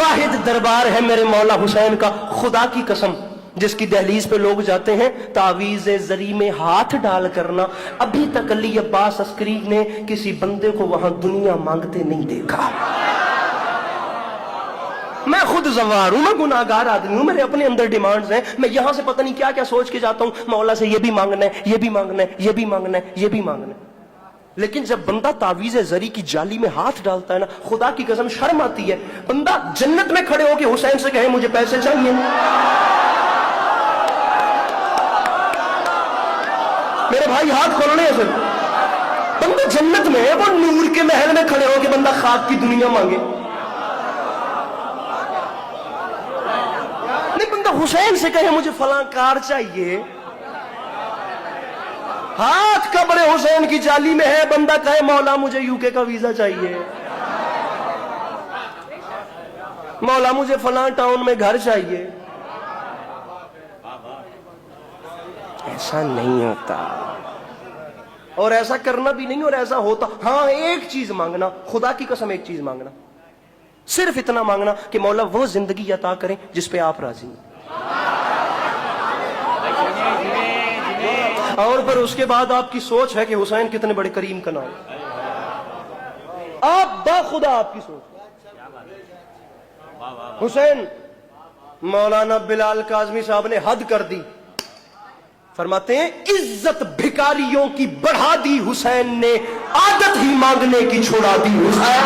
واحد دربار ہے میرے مولا حسین کا، خدا کی قسم، جس کی دہلیز پہ لوگ جاتے ہیں تعویذ زری میں ہاتھ ڈال کرنا، ابھی تک علی عباس عسکری نے کسی بندے کو وہاں دنیا مانگتے نہیں دیکھا۔ میں خود زوار ہوں، میں گناہگار آدمی ہوں، میرے اپنے اندر ڈیمانڈز ہیں، میں یہاں سے پتہ نہیں کیا کیا سوچ کے جاتا ہوں، مولا سے یہ بھی مانگنا ہے، یہ بھی مانگنا ہے، یہ بھی مانگنا ہے، یہ بھی مانگنا ہے۔ لیکن جب بندہ تعویذ زری کی جالی میں ہاتھ ڈالتا ہے نا، خدا کی قسم شرم آتی ہے۔ بندہ جنت میں کھڑے ہو کے حسین سے کہے مجھے پیسے چاہیے، میرے بھائی ہاتھ کھولنے ہیں سر، بندہ جنت میں ہے، وہ نور کے محل میں کھڑے ہو کے بندہ خواب کی دنیا مانگے، نہیں بندہ حسین سے کہے مجھے فلاں کار چاہیے، ہاتھ قبر حسین کی جالی میں ہے، بندہ کہے مولا مجھے UK کا ویزا چاہیے، مولا مجھے فلاں ٹاؤن میں گھر چاہیے۔ ایسا نہیں ہوتا، اور ایسا کرنا بھی نہیں، اور ایسا ہوتا ہاں ایک چیز مانگنا، خدا کی قسم ایک چیز مانگنا، صرف اتنا مانگنا کہ مولا وہ زندگی عطا کریں جس پہ آپ راضی ہیں، اور پھر اس کے بعد آپ کی سوچ ہے کہ حسین کتنے بڑے کریم کا نام، آپ باخدا آپ کی سوچ۔ حسین، مولانا بلال کاظمی صاحب نے حد کر دی، فرماتے ہیں عزت بھکاریوں کی بڑھا دی حسین نے، عادت ہی مانگنے کی چھوڑا دی حسین۔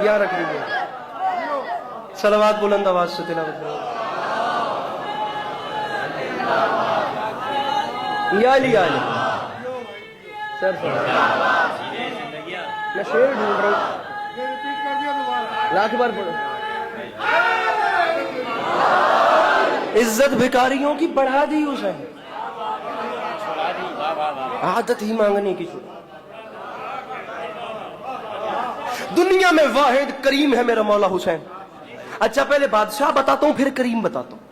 یہاں رکھ لیجیے، صلوات بلند آواز سے تلاوت کرو۔ یا علی یا علی سر میں شعر ڈھونڈ رہا ہوں، لاکھ بار پڑھو۔ عزت بھکاریوں کی بڑھا دی حسین، عادت ہی مانگنے کی چھوڑ۔ دنیا میں واحد کریم ہے میرا مولا حسین۔ اچھا پہلے بادشاہ بتاتا ہوں پھر کریم بتاتا ہوں۔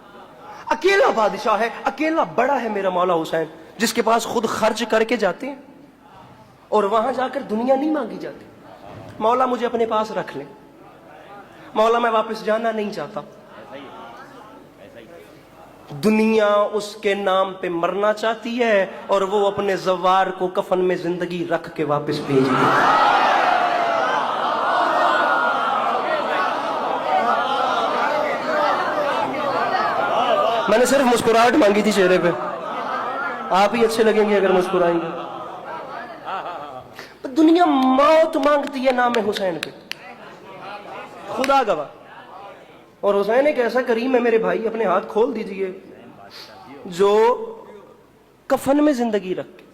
اکیلا بادشاہ ہے، اکیلا بڑا ہے میرا مولا حسین، جس کے پاس خود خرچ کر کے جاتے ہیں اور وہاں جا کر دنیا نہیں مانگی جاتی۔ مولا مجھے اپنے پاس رکھ لیں، مولا میں واپس جانا نہیں چاہتا، دنیا اس کے نام پہ مرنا چاہتی ہے اور وہ اپنے زوار کو کفن میں زندگی رکھ کے واپس بھیج دے۔ میں نے صرف مسکراہٹ مانگی تھی چہرے پہ، آپ ہی اچھے لگیں گے اگر مسکرائیں گے۔ دنیا موت مانگتی ہے نام حسین پہ، خدا گواہ۔ اور حسین ایک ایسا کریم ہے میرے بھائی، اپنے ہاتھ کھول دیجئے، جو کفن میں زندگی رکھ کے،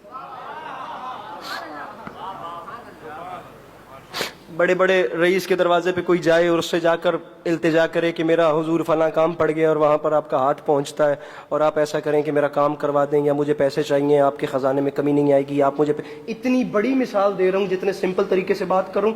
بڑے بڑے رئیس کے دروازے پہ کوئی جائے اور اس سے جا کر التجا کرے کہ میرا حضور فلاں کام پڑ گیا، اور وہاں پر آپ کا ہاتھ پہنچتا ہے اور آپ ایسا کریں کہ میرا کام کروا دیں، یا مجھے پیسے چاہیے، آپ کے خزانے میں کمی نہیں آئے گی، آپ مجھے اتنی بڑی مثال دے رہا ہوں، جتنے سمپل طریقے سے بات کروں،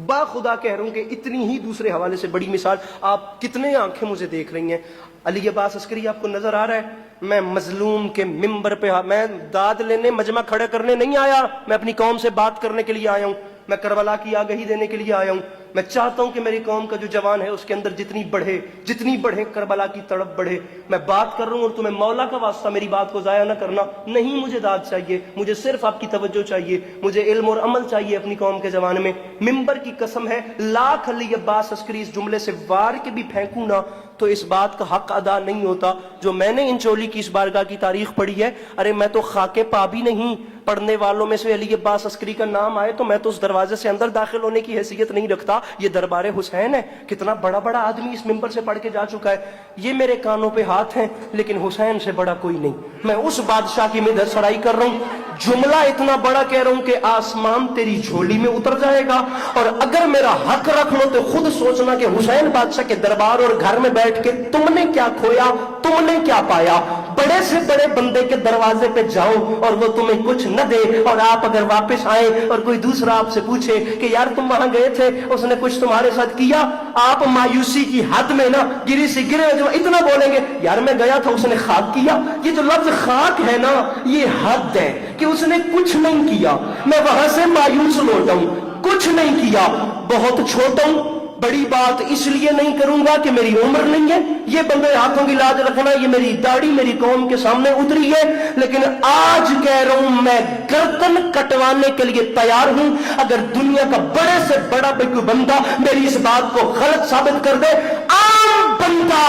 با خدا کہہ رہا ہوں کہ اتنی ہی دوسرے حوالے سے بڑی مثال، آپ کتنے آنکھیں مجھے دیکھ رہی ہیں۔ علی عباس عسکری آپ کو نظر آ رہا ہے، میں مظلوم کے ممبر پہ، میں داد لینے مجمع کھڑے کرنے نہیں آیا، میں اپنی قوم سے بات کرنے کے لیے آیا ہوں، میں کربلا کی آگہی دینے کے لیے آیا ہوں۔ میں چاہتا ہوں کہ میری قوم کا جو جوان ہے اس کے اندر جتنی بڑھے کربلا کی تڑپ بڑھے۔ میں بات کر رہا ہوں اور تمہیں مولا کا واسطہ میری بات کو ضائع نہ کرنا، نہیں مجھے داد چاہیے، مجھے صرف آپ کی توجہ چاہیے، مجھے علم اور عمل چاہیے اپنی قوم کے جوان میں۔ ممبر کی قسم ہے، لاکھ علی عباس عسکری اس جملے سے وار کے بھی پھینکوں نا تو اس بات کا حق ادا نہیں ہوتا جو میں نے ان چولی کی اس بارگاہ کی تاریخ پڑھی ہے۔ ارے میں تو خاکے پا بھی نہیں، پڑھنے والوں میں سے علی عباس عسکری کا نام آئے تو میں تو اس دروازے سے اندر داخل ہونے کی حیثیت نہیں رکھتا۔ یہ دربار حسین ہے، کتنا بڑا بڑا آدمی اس ممبر سے پڑھ کے جا چکا ہے، یہ میرے کانوں پہ ہاتھ ہیں، لیکن حسین سے بڑا کوئی نہیں۔ میں اس بادشاہ کی مدح سرائی کر رہا ہوں، جملہ اتنا بڑا کہہ رہا ہوں کہ آسمان تیری جھولی میں اتر جائے گا، اور اگر میرا حق رکھ لو تو خود سوچنا کہ حسین بادشاہ کے دربار اور گھر میں بیٹھ کے تم نے کیا کھویا، تم نے کیا پایا۔ بڑے سے بڑے بندے کے دروازے پہ جاؤ اور وہ تمہیں کچھ نہ دے، اور آپ اگر واپس آئیں اور کوئی دوسرا آپ سے پوچھے کہ یار تم وہاں گئے تھے، اس نے کچھ تمہارے ساتھ کیا، آپ مایوسی کی حد میں نا گری سے گرے جو اتنا بولیں گے یار میں گیا تھا اس نے خاک کیا۔ یہ جو لفظ خاک ہے نا یہ حد ہے کہ اس نے کچھ نہیں کیا، میں وہاں سے مایوس لوٹا ہوں، کچھ نہیں کیا، بہت چھوٹا ہوں، بڑی بات اس لیے نہیں کروں گا کہ میری عمر نہیں ہے، یہ بندے ہاتھوں کی لاج رکھنا، یہ میری داڑھی میری قوم کے سامنے اتری ہے، لیکن آج کہہ رہا ہوں میں گردن کٹوانے کے لیے تیار ہوں۔ اگر دنیا کا بڑے سے بڑا کوئی بندہ میری اس بات کو غلط ثابت کر دے، عام بندہ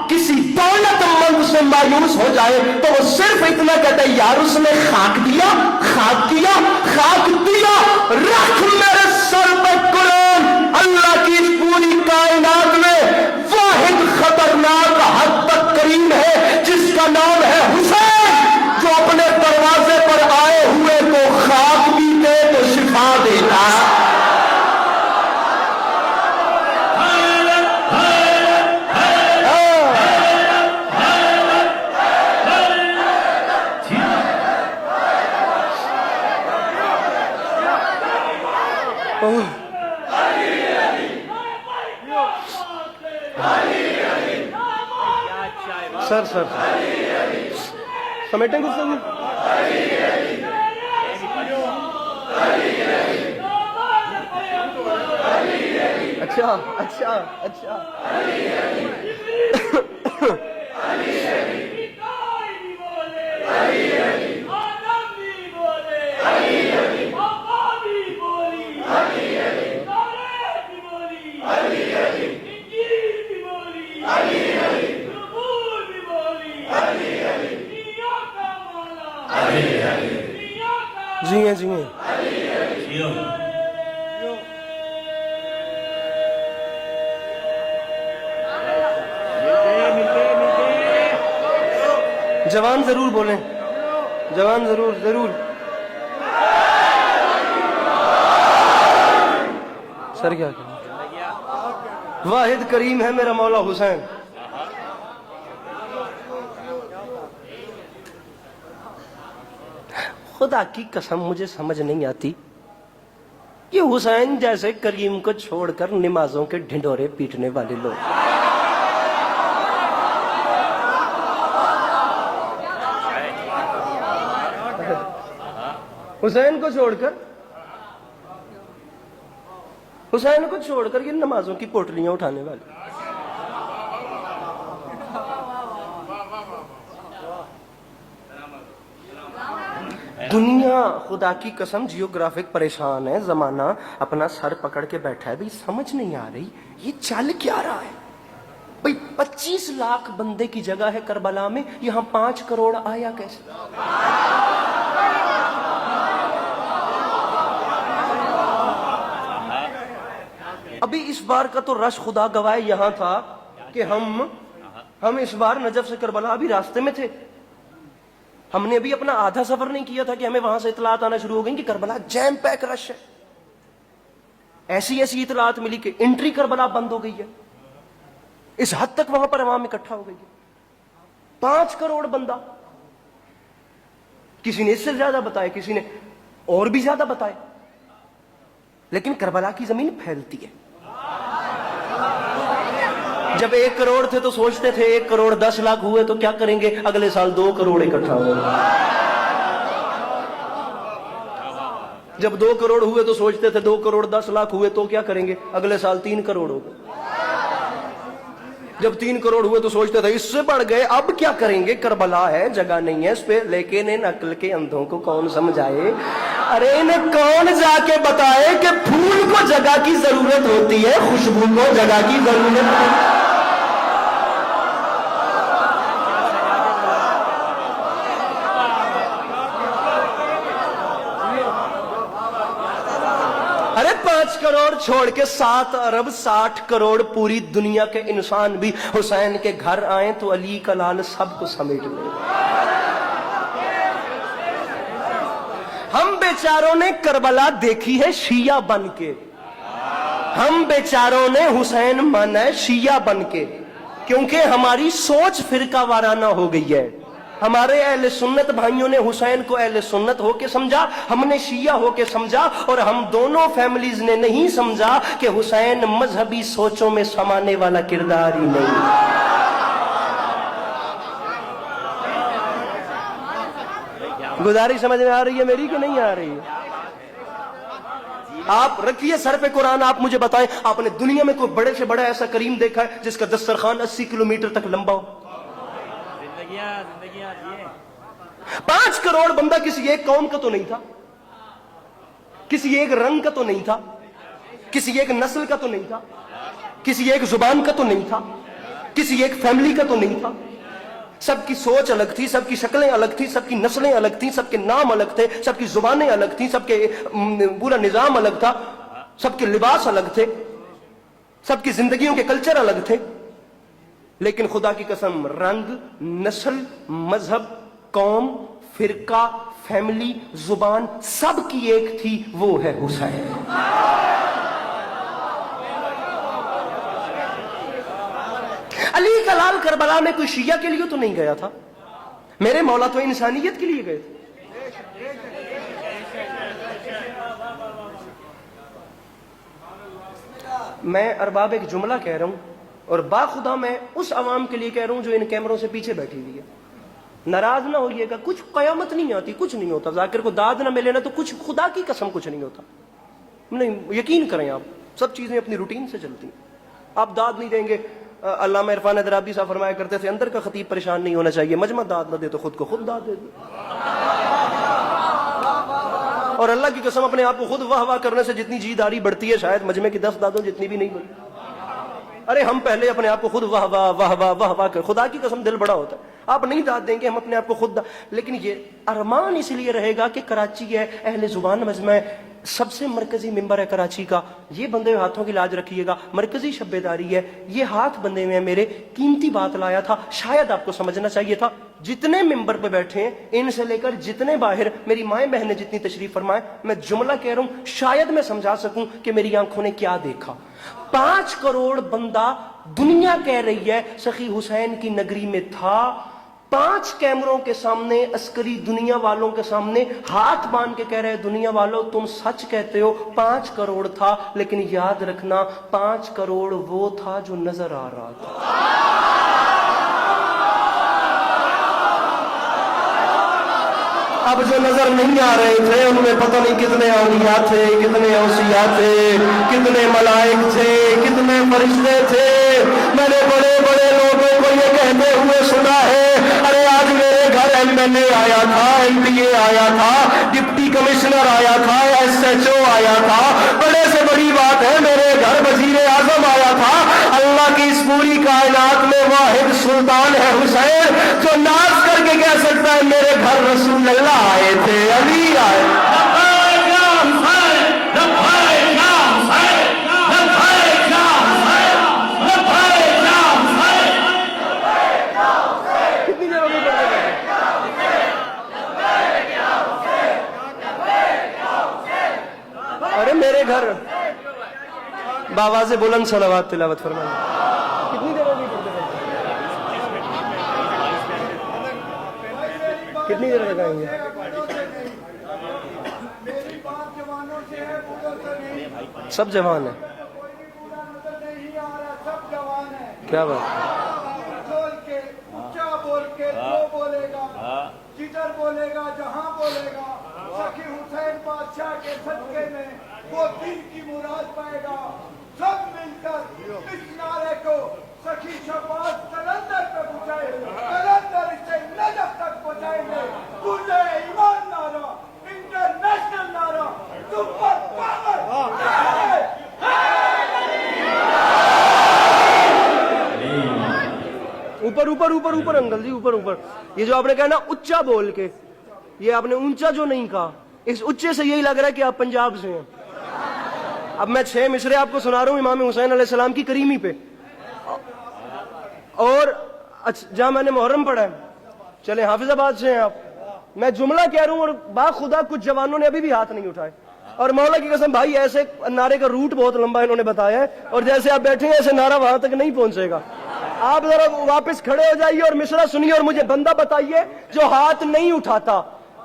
کسی دولت مند سے مایوس ہو جائے تو وہ صرف اتنا کہتا ہے یار اس نے خاک دیا، خاک کیا، خاک دیا، رکھ میرے سر پہ قرآن۔ اللہ کی اس پوری کائنات میں واحد خطرناک حد تک کریم ہے جس کا نام ہے حسین، جو اپنے دروازے پر آئے ہوئے کو خاک بھی دے تو شفا دیتا۔ سر سمیٹیں گے سر؟ اچھا اچھا اچھا جی ہیں جی ہیں۔ جوان ضرور بولیں، جوان ضرور ضرور۔ سر کیا کہ واحد کریم ہے میرا مولا حسین۔ خدا کی قسم مجھے سمجھ نہیں آتی کہ حسین جیسے کریم کو چھوڑ کر نمازوں کے ڈھنڈورے پیٹنے والے لوگ، حسین کو چھوڑ کر یہ نمازوں کی پوٹلیاں اٹھانے والے، دنیا خدا کی قسم جیوگرافک پریشان ہے، زمانہ اپنا سر پکڑ کے بیٹھا ہے، بھئی سمجھ نہیں آ رہی یہ چل کیا رہا ہے۔ بھئی 25 لاکھ بندے کی جگہ ہے کربلا میں، یہاں 5 کروڑ آیا کیسے؟ ابھی اس بار کا تو رش خدا گواہ یہاں تھا کہ ہم اس بار نجف سے کربلا ابھی راستے میں تھے، ہم نے ابھی اپنا آدھا سفر نہیں کیا تھا کہ ہمیں وہاں سے اطلاعات آنا شروع ہو گئی کہ کربلا جیم پیک رش ہے۔ ایسی اطلاعات ملی کہ انٹری کربلا بند ہو گئی ہے، اس حد تک وہاں پر عوام اکٹھا ہو گئی ہے۔ 5 کروڑ بندہ، کسی نے اس سے زیادہ بتایا، کسی نے اور بھی زیادہ بتائے، لیکن کربلا کی زمین پھیلتی ہے۔ جب 1 کروڑ تھے تو سوچتے تھے 1 کروڑ 10 لاکھ ہوئے تو کیا کریں گے، اگلے سال 2 کروڑ اکٹھا ہوئے۔ جب 2 کروڑ ہوئے تو سوچتے تھے 2 کروڑ 10 لاکھ ہوئے تو کیا کریں گے، اگلے سال 3 کروڑ ہو گئے۔ جب 3 کروڑ ہوئے تو سوچتے تھے اس سے بڑھ گئے، اب کیا کریں گے، کربلا ہے جگہ نہیں ہے اس پہ، لیکن ان عقل کے اندھوں کو کون سمجھائے، ارے انہیں کون جا کے بتائے کہ پھول کو جگہ کی ضرورت ہوتی ہے، خوشبو کو جگہ کی ضرورت ہے۔ ارے 5 کروڑ چھوڑ کے 7 ارب 60 کروڑ پوری دنیا کے انسان بھی حسین کے گھر آئیں تو علی کا لال سب کو سمیٹ لیں۔ ہم بیچاروں نے کربلا دیکھی ہے شیعہ بن کے، ہم بیچاروں نے حسین مانا ہے شیعہ بن کے، کیونکہ ہماری سوچ فرقہ وارانہ ہو گئی ہے۔ ہمارے اہل سنت بھائیوں نے حسین کو اہل سنت ہو کے سمجھا، ہم نے شیعہ ہو کے سمجھا، اور ہم دونوں فیملیز نے نہیں سمجھا کہ حسین مذہبی سوچوں میں سمانے والا کردار ہی نہیں۔ گزارش سمجھ میں آ رہی ہے میری کہ نہیں آ رہی ہے؟ آپ رکھیے سر پہ قرآن، آپ مجھے بتائیں آپ نے دنیا میں کوئی بڑے سے بڑا ایسا کریم دیکھا ہے جس کا دسترخوان 80 کلومیٹر تک لمبا ہو؟ زندگیاں جیے۔ 5 کروڑ بندہ کسی ایک قوم کا تو نہیں تھا، کسی ایک رنگ کا تو نہیں تھا، کسی ایک نسل کا تو نہیں تھا، کسی ایک زبان کا تو نہیں تھا، کسی ایک فیملی کا تو نہیں تھا۔ سب کی سوچ الگ تھی، سب کی شکلیں الگ تھی، سب کی نسلیں الگ تھیں، سب کے نام الگ تھے، سب کی زبانیں الگ تھیں، سب کے پورا نظام الگ تھا، سب کے لباس الگ تھے، سب کی زندگیوں کے کلچر الگ تھے، لیکن خدا کی قسم رنگ، نسل، مذہب، قوم، فرقہ، فیملی، زبان سب کی ایک تھی، وہ ہے حسین۔ علی کا لال کربلا میں کوئی شیعہ کے لیے تو نہیں گیا تھا، میرے مولا تو انسانیت کے لیے گئے تھے۔ میں ارباب ایک جملہ کہہ رہا ہوں، اور باخدا میں اس عوام کے لیے کہہ رہا ہوں جو ان کیمروں سے پیچھے بیٹھی ہوئی ہے، ناراض نہ ہوئیے گا، کچھ قیامت نہیں آتی، کچھ نہیں ہوتا، ذاکر کو داد نہ ملے نا تو کچھ، خدا کی قسم کچھ نہیں ہوتا، نہیں یقین کریں آپ، سب چیزیں اپنی روٹین سے چلتی ہیں۔ آپ داد نہیں دیں گے، علامہ عرفان حیدرآبادی صاحب فرمایا کرتے تھے اندر کا خطیب پریشان نہیں ہونا چاہیے، مجمع داد نہ دے تو خود کو خود داد دے دے، اور اللہ کی قسم اپنے آپ کو خود واہ واہ کرنے سے جتنی جی داری بڑھتی ہے شاید مجمع کی 10 دادوں جتنی بھی نہیں بڑھتی۔ ارے ہم پہلے اپنے آپ کو خود واہ واہ واہ واہ واہ واہ کر، خدا کی قسم دل بڑا ہوتا ہے، آپ نہیں داد دیں گے، ہم اپنے آپ کو خود لیکن یہ ارمان اس لیے رہے گا کہ کراچی ہے، اہل زبان مجمع ہے، سب سے مرکزی ممبر ہے کراچی کا، یہ بندے ہوئے ہاتھوں کی لاج رکھیے گا، مرکزی شب داری ہے، یہ ہاتھ بندے ہوئے ہیں میرے، قیمتی بات لایا تھا، شاید آپ کو سمجھنا چاہیے تھا، جتنے ممبر پہ بیٹھے ہیں ان سے لے کر جتنے باہر میری مائیں بہنیں جتنی تشریف فرمائیں، میں جملہ کہہ رہا ہوں شاید میں سمجھا سکوں کہ میری آنکھوں نے کیا دیکھا۔ 5 کروڑ بندہ دنیا کہہ رہی ہے سخی حسین کی نگری میں تھا، 5 کیمروں کے سامنے عسکری دنیا والوں کے سامنے ہاتھ باندھ کے کہہ رہے دنیا والوں تم سچ کہتے ہو، 5 کروڑ تھا، لیکن یاد رکھنا 5 کروڑ وہ تھا جو نظر آ رہا تھا۔ اب جو نظر نہیں آ رہے تھے ان میں پتہ نہیں کتنے اولیاء تھے، کتنے اوصیاء تھے، کتنے ملائک تھے، کتنے فرشتے تھے۔ میں نے بڑے بڑے لوگوں کو یہ کہتے ہوئے سنا ہے، ارے آج میرے گھر MLA آیا تھا، MPA آیا تھا، ڈپٹی کمشنر آیا تھا، SHO آیا تھا، بڑے سے بڑی بات ہے میرے گھر وزیر اعظم آیا تھا۔ اللہ کی اس پوری کائنات میں واحد سلطان ہے حسین جو ناز کر کے کہہ سکتا ہے میرے گھر رسول اللہ آئے تھے، علی آئے۔ ارے میرے گھر باواز بلند صلوات تلاوت فرمائیں، کتنی دیر لگی کتنی دیر لگائیں گے؟ سب جوان ہیں، کیا بات؟ جدھر بولے گا جہاں بولے گا سخی حسین بادشاہ کے صدقے میں وہ دن کی مراد پائے گا۔ سب مل کر اس نعرے کو سخی شہباز قلندر پہ پہنچائے، قلندر اسے نجف تک پہنچائیں گے۔ پورے ایمان نعرہ، انٹرنیشنل نعرہ، سپر پاور، اوپر اوپر اوپر اوپر انکل جی، اوپر اوپر۔ یہ جو آپ نے کہا نا اونچا بول کے، یہ آپ نے اونچا جو نہیں کہا، اس اونچے سے یہی لگ رہا ہے کہ آپ پنجاب سے ہیں۔ اب میں 6 مصرے آپ کو سنا رہا ہوں امام حسین علیہ السلام کی کریمی پہ، اور جہاں میں نے محرم پڑھا ہے، چلے حافظ آباد سے ہیں آپ، میں جملہ کہہ رہا ہوں اور باخدا کچھ جوانوں نے ابھی بھی ہاتھ نہیں اٹھائے، اور مولا کی قسم بھائی ایسے نعرے کا روٹ بہت لمبا انہوں نے بتایا ہے، اور جیسے آپ بیٹھے ہیں ایسے نعرہ وہاں تک نہیں پہنچے گا۔ آپ ذرا واپس کھڑے ہو جائیے اور مصرع سنیے اور مجھے بندہ بتائیے جو ہاتھ نہیں اٹھاتا.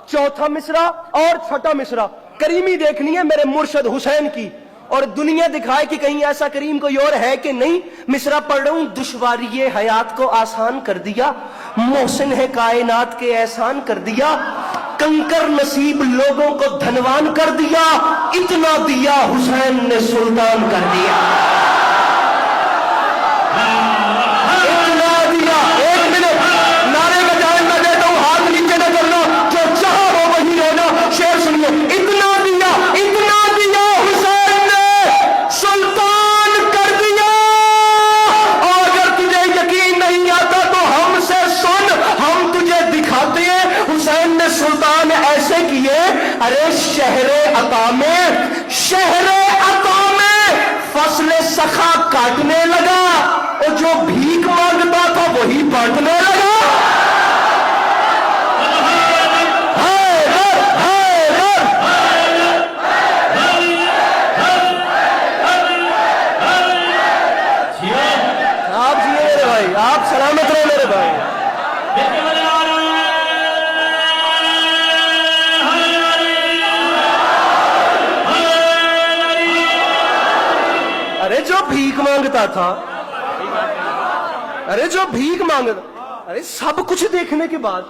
چوتھا مصرع اور چھٹا مصرع کریمی دیکھنی ہے میرے مرشد حسین کی, اور دنیا دکھائے کہ کہیں ایسا کریم کوئی اور ہے کہ نہیں. مصرع پڑھ رہا ہوں. دشواری حیات کو آسان کر دیا, محسن ہے کائنات کے احسان کر دیا, کنکر نصیب لوگوں کو دھنوان کر دیا, اتنا دیا حسین نے سلطان کر دیا. اتنا دیا. ایک منٹ نعرے کا جائز میں دیتا ہوں, ہاتھ نیچے نہ کرنا, جو چاہا وہ وہی ہونا. شعر سنیے. اتنا دیا حسین نے سلطان کر دیا. اور اگر تجھے یقین نہیں آتا تو ہم سے سن, ہم تجھے دکھاتے ہیں. حسین نے سلطان ایسے کیے. ارے شہر عطا میں فصل سخا کاٹنے لگا, اور جو بھیک مانگتا تھا وہی بانٹنے لگا. آپ جیے میرے بھائی, آپ سلامت رہے میرے بھائی. ارے جو بھیک مانگتا تھا, ارے سب کچھ دیکھنے کے بعد,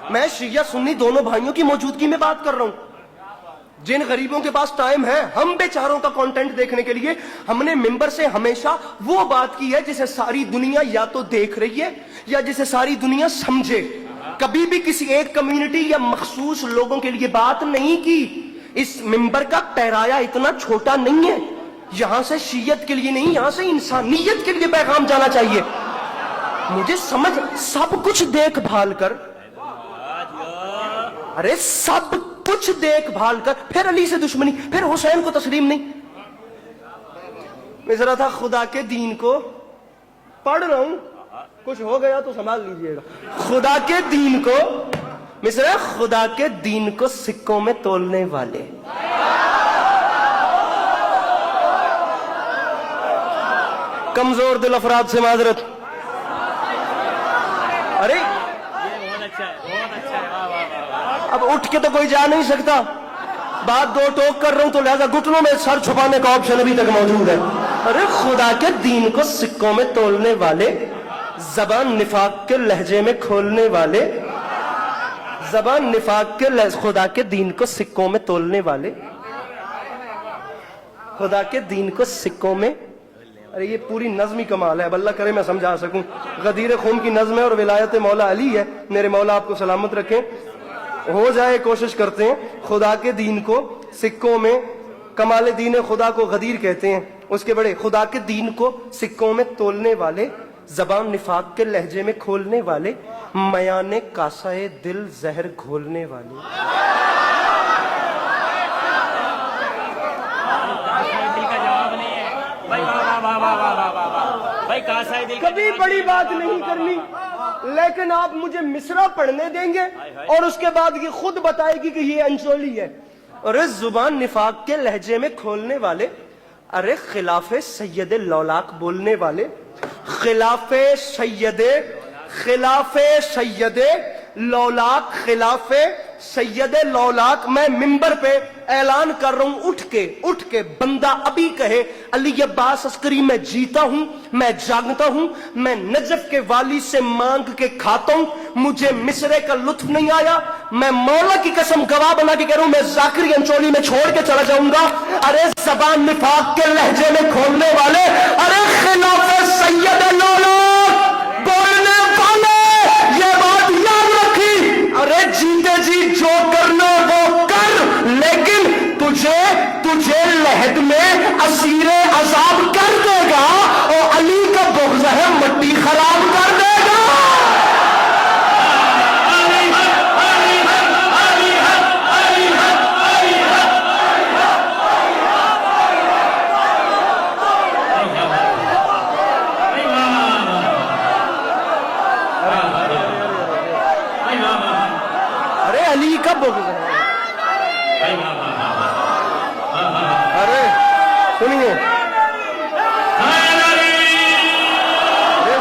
میں شیعہ سنی دونوں بھائیوں کی موجودگی میں بات کر رہا ہوں. جن غریبوں کے پاس ٹائم ہے ہم بیچاروں کا کانٹینٹ دیکھنے کے لیے, ہم نے ممبر سے ہمیشہ وہ بات کی ہے جسے ساری دنیا یا تو دیکھ رہی ہے یا جسے ساری دنیا سمجھے. کبھی بھی کسی ایک کمیونٹی یا مخصوص لوگوں کے لیے بات نہیں کی. اس ممبر کا پیرایا اتنا چھوٹا نہیں ہے. یہاں سے شیعت کے لیے نہیں, یہاں سے انسانیت کے لیے پیغام جانا چاہیے. مجھے سمجھ, سب کچھ دیکھ بھال کر, ارے سب کچھ دیکھ بھال کر پھر علی سے دشمنی, پھر حسین کو تسلیم نہیں. مصرع تھا خدا کے دین کو, پڑھ رہا ہوں, کچھ ہو گیا تو سنبھال لیجئے گا. خدا کے دین کو, مصرع خدا کے دین کو سکوں میں تولنے والے. کمزور دل افراد سے معذرت. ارے اب اٹھ کے تو کوئی جا نہیں سکتا, بات دو ٹوک کر رہا ہوں تو لہذا گھٹنوں میں سر چھپانے کا آپشن ابھی تک موجود ہے. ارے خدا کے دین کو سکوں میں تولنے والے, زبان نفاق کے لہجے میں کھولنے والے, زبان نفاق کے خدا کے دین کو سکوں میں تولنے والے, خدا کے دین کو سکوں میں. ارے یہ پوری نظمی کمال ہے, اب اللہ کرے میں سمجھا سکوں. غدیر خون کی نظم ہے اور ولایت مولا علی ہے. میرے مولا آپ کو سلامت رکھیں. ہو جائے کوشش کرتے ہیں. خدا کے دین کو سکوں میں, کمال دین خدا کو غدیر کہتے ہیں, اس کے بڑے. خدا کے دین کو سکوں میں تولنے والے, زبان نفاق کے لہجے میں کھولنے والے, میاں کاسائے دل زہر گھولنے والے. کبھی بڑی بات نہیں کرنی, لیکن آپ مجھے مصرع پڑھنے دیں گے اور اس کے بعد یہ خود بتائے گی کہ یہ انچولی ہے. ارے زبان نفاق کے لہجے میں کھولنے والے, ارے خلاف سید لولاک بولنے والے, خلاف سید لولاک, خلاف سید لولاک. میں ممبر پہ اعلان کر رہا ہوں, اٹھ کے بندہ ابھی کہے علی عباس عسکری میں جیتا ہوں, میں جاگتا ہوں, میں نجف کے والی سے مانگ کے کھاتا ہوں, مجھے مصرے کا لطف نہیں آیا, میں مولا کی قسم گواہ بنا کے کہہ رہا ہوں میں ذاکری انچولی میں چھوڑ کے چلا جاؤں گا. ارے زبان نفاق کے لہجے میں کھولنے والے, ارے خلاف سید لولاک بولنے والے, یہ بات یاد رکھی. ارے جیتے جی جو کرنا وہ کر, لیکن تجھے لہد میں اسیر عذاب کر دے گا, اور علی کا بغض ہے مٹی خراب کر دے گا. ارے علی کا بغض ہے. ارے سنیے,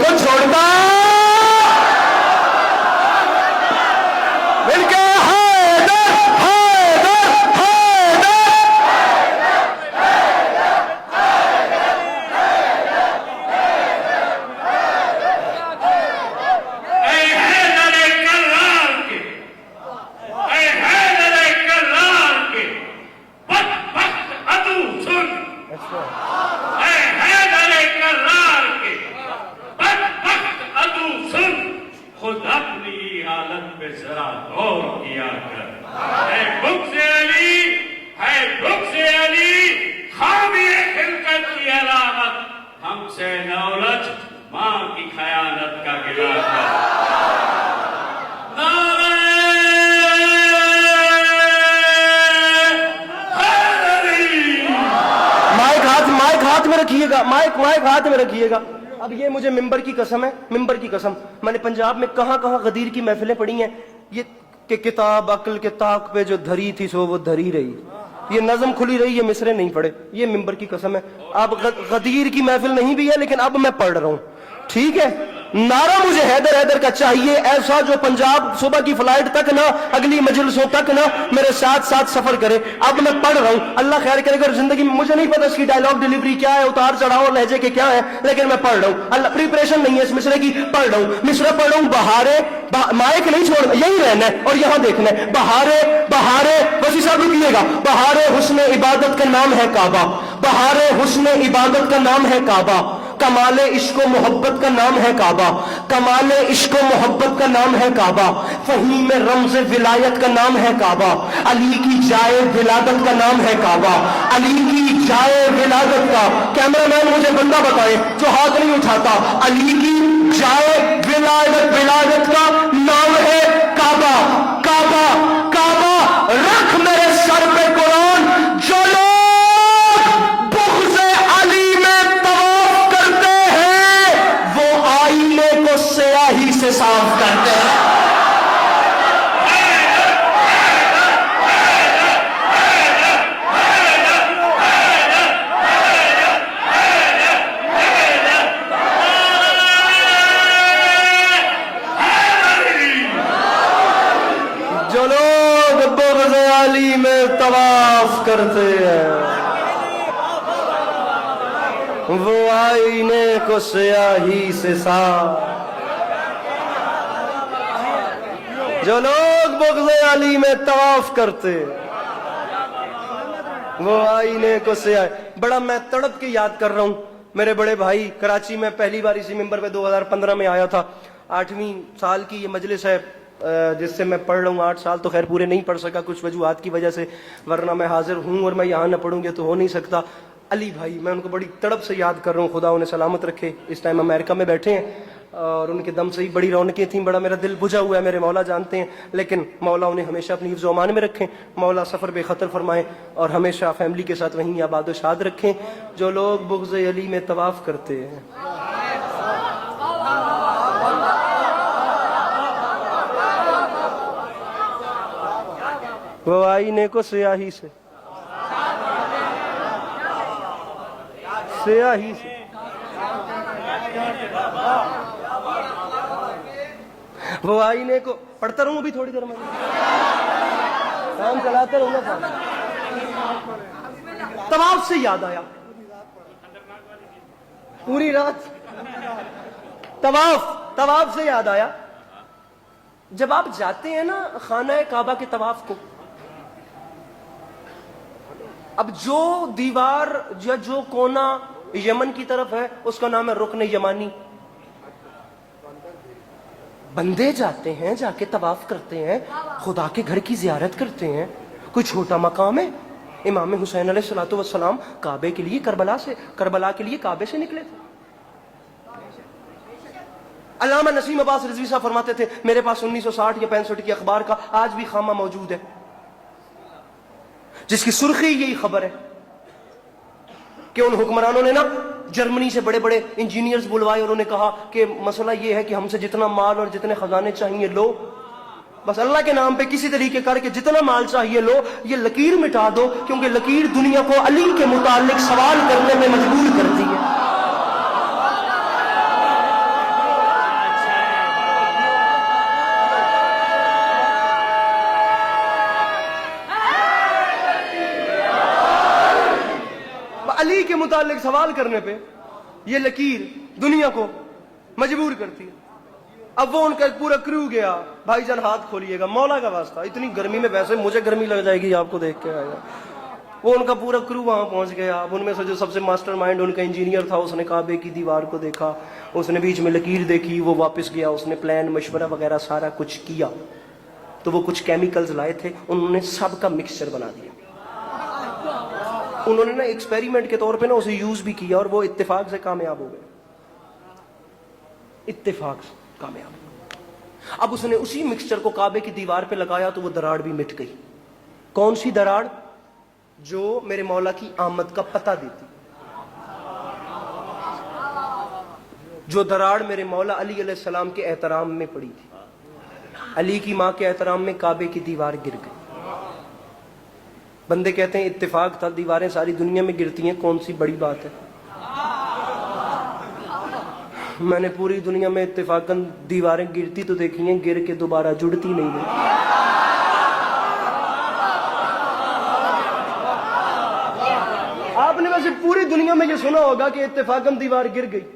کو چھوڑتا مل کے حیدر حیدر حیدر اے حیدر کرار کے، اے حیدر کرار کے بدبخت عدو سن، اے حیدر کرار کے بدبخت عدو سن، خود اپنی حالت پہ ذرا غور کیا کر۔ اے بغض علی، اے بغض علی، خامی خلقت کی علامت، ہم سے نہ الجھ، ماں کی خیانت کا گلہ کر۔ نعرہ حیدری! مائک ہاتھ میں رکھیے گا، مائک ہاتھ میں رکھیے گا۔ اب یہ مجھے ممبر کی قسم ہے، ممبر کی قسم، میں نے پنجاب میں کہاں غدیر کی محفلیں پڑھی ہیں، یہ کہ کتاب عقل کے طاق پہ جو دھری تھی سو وہ دھری رہی، یہ نظم کھلی رہی، یہ مصرے نہیں پڑھے، یہ ممبر کی قسم ہے۔ اب غدیر کی محفل نہیں بھی ہے لیکن اب میں پڑھ رہا ہوں، ٹھیک ہے؟ نعرہ مجھے حیدر حیدر کا چاہیے، ایسا جو پنجاب صبح کی فلائٹ تک نہ، اگلی مجلسوں تک نہ، میرے ساتھ ساتھ سفر کرے۔ اب میں پڑھ رہا ہوں، اللہ خیر کرے گا زندگی میں، مجھے نہیں پتا اس کی ڈائیلاگ ڈیلیوری کیا ہے، اتار چڑھاؤ لہجے کے کیا ہے، لیکن میں پڑھ رہا ہوں، اللہ پریپریشن نہیں ہے اس مصرے کی، پڑھ رہا ہوں، مصرے پڑھ رہا ہوں۔ بہارے مائک نہیں چھوڑنا، یہی رہنا ہے اور یہاں دیکھنا ہے۔ بہارے وسیع صاحب رکیے گا۔ بہارے حسن عبادت کا نام ہے کعبہ، بہارے حسن عبادت کا نام ہے کعبہ، کمال عشق و محبت کا نام ہے کعبہ، کمال عشق و محبت کا نام ہے کعبہ، فہیم رمز ولایت کا نام ہے کعبہ، علی کی جائے ولادت کا نام ہے کعبہ، علی کی جائے ولادت کا، کیمرہ مین مجھے بندہ بتائے جو ہاتھ نہیں اٹھاتا، علی کی جائے ولادت کا نام ہے کعبہ، کعبہ کعبہ، رکھ میرے سر پہ قرآن، جو لوگ بغض علی میں طواف کرتے ہیں وہ آئینے کو سیاہی سے صاف کرتے ہیں۔ جو لوگ بغض علی میں طواف کرتے ہیں وہ آئینے کو سیاہی سے صاف، جو لوگ بغض علی میں طواف کرتے وہ آئینے کو سیاہی۔ بڑا میں تڑپ کے یاد کر رہا ہوں، میرے بڑے بھائی کراچی میں پہلی بار اسی ممبر پہ 2015 میں آیا تھا، 8ویں سال کی یہ مجلس ہے جس سے میں پڑھ رہا ہوں۔ 8 سال تو خیر پورے نہیں پڑھ سکا کچھ وجوہات کی وجہ سے، ورنہ میں حاضر ہوں اور میں یہاں نہ پڑھوں گے تو ہو نہیں سکتا۔ علی بھائی، میں ان کو بڑی تڑپ سے یاد کر رہا ہوں، خدا انہیں سلامت رکھے، اس ٹائم امریکہ میں بیٹھے ہیں اور ان کے دم سے ہی بڑی رونقیں تھیں، بڑا میرا دل بجھا ہوا ہے، میرے مولا جانتے ہیں، لیکن مولا انہیں ہمیشہ اپنی حفظ و امان میں رکھیں، مولا سفر بے خطر فرمائیں اور ہمیشہ فیملی کے ساتھ وہیں آباد و شاد رکھیں۔ جو لوگ بغض علی میں طواف کرتے ہیں وہ آئینے کو سیاہی سے وہ آئینے کو پڑھتا رہوں ابھی تھوڑی دیر میں، کام چلاتے رہوں گا۔ طواف سے یاد آیا، پوری رات طواف سے یاد آیا، جب آپ جاتے ہیں نا خانہ کعبہ کے طواف کو، اب جو دیوار یا جو کونا یمن کی طرف ہے اس کا نام ہے رکن یمانی، بندے جاتے ہیں، جا کے طواف کرتے ہیں، خدا کے گھر کی زیارت کرتے ہیں، کوئی چھوٹا مقام ہے؟ امام حسین علیہ الصلوۃ والسلام کعبے کے لیے کربلا کے لیے کعبے سے نکلے تھے۔ علامہ نسیم عباس رضوی صاحب فرماتے تھے میرے پاس 1960 یا 65 کی اخبار کا آج بھی خامہ موجود ہے جس کی سرخی یہی خبر ہے کہ ان حکمرانوں نے نا جرمنی سے بڑے بڑے انجینئرز بلوائے اور انہوں نے کہا کہ مسئلہ یہ ہے کہ ہم سے جتنا مال اور جتنے خزانے چاہیے لو، بس اللہ کے نام پہ کسی طریقے کر کے جتنا مال چاہیے لو، یہ لکیر مٹا دو کیونکہ لکیر دنیا کو علی کے متعلق سوال کرنے میں مجبور کرتی ہے۔ متعلق سوال کرنے پہ یہ لکیر دنیا کو مجبور کرتی ہے. اب وہ ان کا پورا کرو گیا, بھائی جان ہاتھ کھولیے گا, مولا کا واسطہ, اتنی گرمی میں ویسے مجھے گرمی لگ جائے گی آپ کو دیکھ کے آئے گا. وہ ان کا پورا کرو وہاں پہنچ گیا. اب ان میں سے جو سب سے ماسٹر مائنڈ ان کا انجینئر تھا, اس نے کعبے کی دیوار کو دیکھا, اس نے بیچ میں لکیر دیکھی, وہ واپس گیا, اس نے پلان مشورہ وغیرہ سارا کچھ کیا. تو وہ کچھ کیمیکلز لائے تھے, انہوں نے سب کا مکسچر بنا دیا. انہوں نے نا ایکسپیریمنٹ کے طور پہ نا اسے یوز بھی کیا, اور وہ اتفاق سے کامیاب ہو گئے, اتفاق سے کامیاب. اب اس نے اسی مکسچر کو کعبے کی دیوار پہ لگایا تو وہ دراڑ بھی مٹ گئی. کون سی دراڑ؟ جو میرے مولا کی آمد کا پتہ دیتی, جو دراڑ میرے مولا علی علیہ السلام کے احترام میں پڑی تھی. علی کی ماں کے احترام میں کعبے کی دیوار گر گئی. بندے کہتے ہیں اتفاق تھا, دیواریں ساری دنیا میں گرتی ہیں, کون سی بڑی بات ہے. میں نے پوری دنیا میں اتفاقاً دیواریں گرتی تو دیکھی ہیں, گر کے دوبارہ جڑتی نہیں ہیں. آپ نے ویسے پوری دنیا میں یہ سنا ہوگا کہ اتفاقاً دیوار گر گئی.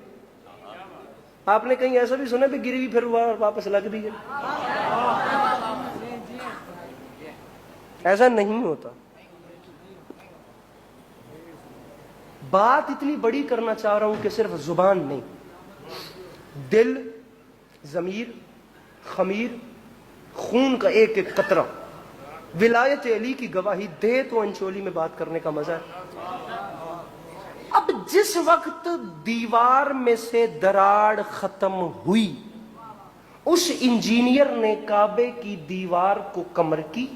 آپ نے کہیں ایسا بھی سنا بھی گری پھر واپس لگ بھی گئی؟ ایسا نہیں ہوتا. بات اتنی بڑی کرنا چاہ رہا ہوں کہ صرف زبان نہیں, دل, ضمیر, خمیر, خون کا ایک ایک قطرہ ولایت علی کی گواہی دے تو انچولی میں بات کرنے کا مزہ ہے. اب جس وقت دیوار میں سے دراڑ ختم ہوئی, اس انجینئر نے کعبے کی دیوار کو کمر کی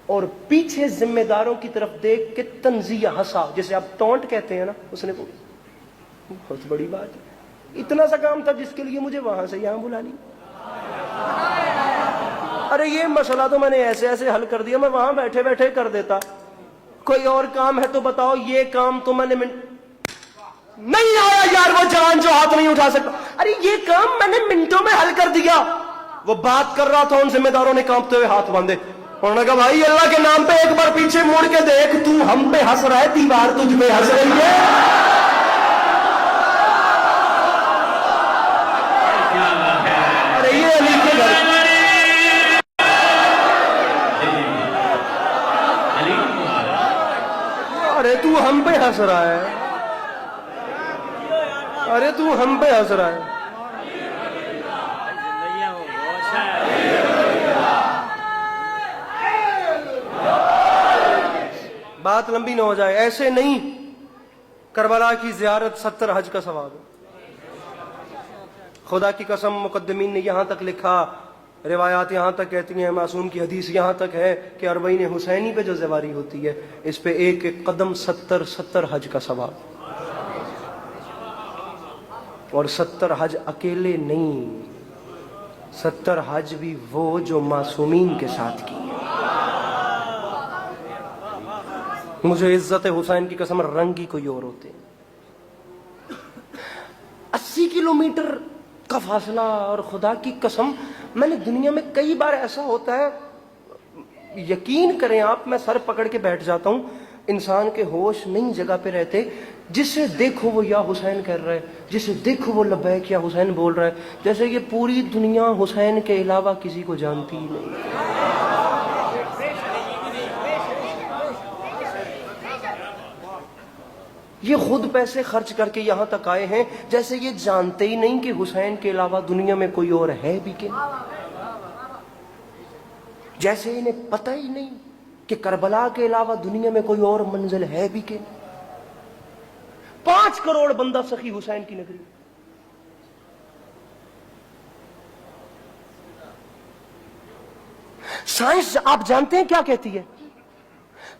اور پیچھے ذمہ داروں کی طرف دیکھ کے تنزیہ ہنسا, جسے آپ ٹونٹ کہتے ہیں نا. اس نے بہت بڑی بات ہے, اتنا سا کام تھا جس کے لیے مجھے وہاں سے یہاں بلا لی. ارے یہ مسئلہ تو میں نے ایسے ایسے حل کر دیا, میں وہاں بیٹھے بیٹھے کر دیتا. کوئی اور کام ہے تو بتاؤ. یہ کام تو میں نے نہیں آیا یار, وہ جوان جو ہاتھ نہیں اٹھا سکتا. ارے یہ کام میں نے منٹوں میں حل کر دیا. وہ بات کر رہا تھا, ان ذمہ داروں نے کانپتے ہوئے ہاتھ باندھے. انہوں نے کہا بھائی اللہ کے نام پہ ایک بار پیچھے مڑ کے دیکھ, تو ہم پہ ہنس رہا ہے, دیوار تجھ پہ ہنس رہی ہے. ارے یہ علی کے گھر, ارے تو ہم پہ ہنس رہا ہے, ارے تو ہم پہ ہنس رہا ہے. بات لمبی نہ ہو جائے. ایسے نہیں, کربلا کی زیارت 70 حج کا ثواب ہے. خدا کی قسم مقدمین نے یہاں تک لکھا, روایات یہاں تک کہتی ہیں, معصوم کی حدیث یہاں تک ہے کہ اربعین حسینی پہ جو زیواری ہوتی ہے, اس پہ ایک ایک قدم 70 حج کا ثواب. اور 70 حج اکیلے نہیں, 70 حج بھی وہ جو معصومین کے ساتھ کی. مجھے عزت حسین کی قسم رنگ ہی کوئی اور ہوتے. 80 کلومیٹر کا فاصلہ, اور خدا کی قسم میں نے دنیا میں کئی بار ایسا ہوتا ہے, یقین کریں آپ, میں سر پکڑ کے بیٹھ جاتا ہوں, انسان کے ہوش نہیں جگہ پہ رہتے. جسے دیکھو وہ یا حسین کہہ رہا ہے, جسے دیکھو وہ لبیک یا حسین بول رہا ہے, جیسے یہ پوری دنیا حسین کے علاوہ کسی کو جانتی ہی نہیں. یہ خود پیسے خرچ کر کے یہاں تک آئے ہیں, جیسے یہ جانتے ہی نہیں کہ حسین کے علاوہ دنیا میں کوئی اور ہے بھی کہ نہیں. جیسے انہیں پتہ ہی نہیں کہ کربلا کے علاوہ دنیا میں کوئی اور منزل ہے بھی کہ نہیں. 5 کروڑ بندہ سخی حسین کی نگری. سائنس آپ جانتے ہیں کیا کہتی ہے؟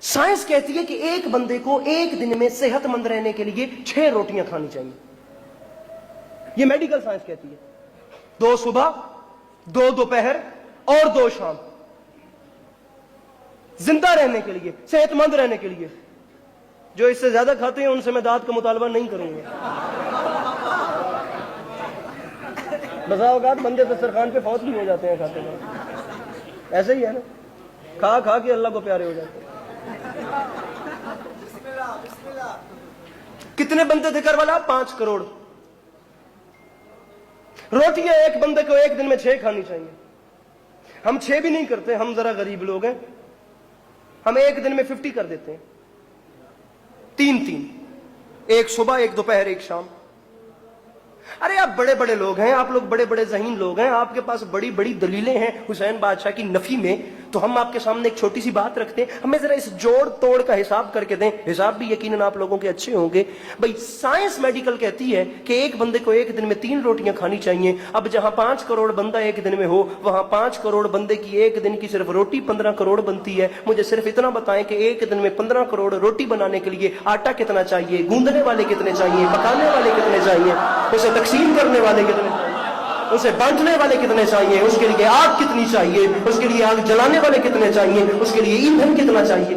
سائنس کہتی ہے کہ ایک بندے کو ایک دن میں صحت مند رہنے کے لیے 6 روٹیاں کھانی چاہیے. یہ میڈیکل سائنس کہتی ہے. 2 صبح, 2 دوپہر اور 2 شام, زندہ رہنے کے لیے, صحت مند رہنے کے لیے. جو اس سے زیادہ کھاتے ہیں ان سے میں دانت کا مطالبہ نہیں کروں گا. بسا اوقات بندے دسترخوان پہ فوت بھی ہو جاتے ہیں کھاتے ہیں. ایسے ہی ہے نا, کھا کے اللہ کو پیارے ہو جاتے ہیں. کتنے بندے تھے کربلا؟ 5 کروڑ. روٹیاں ایک بندے کو ایک دن میں 6 کھانی چاہیے. ہم 6 بھی نہیں کرتے, ہم ذرا غریب لوگ ہیں, ہم ایک دن میں 50 کر دیتے ہیں. 3 ایک صبح, ایک دوپہر, ایک شام. ارے آپ بڑے بڑے لوگ ہیں, آپ لوگ بڑے بڑے ذہین لوگ ہیں, آپ کے پاس بڑی بڑی دلیلیں ہیں حسین بادشاہ کی نفی میں, تو ہم آپ کے سامنے ایک چھوٹی سی بات رکھتے ہیں, ہمیں ذرا اس جوڑ توڑ کا حساب کر کے دیں. حساب بھی یقیناً آپ لوگوں کے اچھے ہوں گے. بھائی سائنس میڈیکل کہتی ہے کہ ایک بندے کو ایک دن میں 3 روٹیاں کھانی چاہیے. اب جہاں 5 کروڑ بندہ ایک دن میں ہو, وہاں 5 کروڑ بندے کی ایک دن کی صرف روٹی 15 کروڑ بنتی ہے. مجھے صرف اتنا بتائیں کہ ایک دن میں 15 کروڑ روٹی بنانے کے لیے آٹا کتنا چاہیے, گوندنے والے کتنے چاہیے, پکانے والے کتنے چاہیے, اسے تقسیم کرنے والے کتنے چاہیے, اسے بانٹنے والے کتنے چاہیے, اس کے لیے آگ کتنی چاہیے, اس کے لیے آگ جلانے والے کتنے چاہیے, اس کے لیے ایندھن کتنا چاہیے.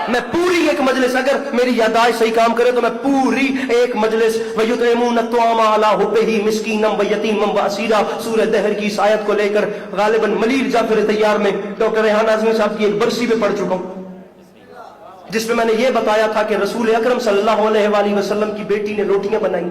میں پوری ایک مجلس, اگر میری یادداشت صحیح کام کرے تو میں پوری ایک مجلس وَيُطْعِمُونَ الطَّعَامَ عَلَىٰ حُبِّهِ مِسْكِينًا وَيَتِيمًا وَأَسِيرًا سورہ دہر کی اس آیت کو لے کر غالباً ملیل جعفر طیار میں ڈاکٹر ریحان اعظمی صاحب کی ایک برسی میں پڑھ چکا ہوں, جس میں نے یہ بتایا تھا کہ رسول اکرم صلی اللہ علیہ وآلہ وسلم کی بیٹی نے روٹیاں بنائی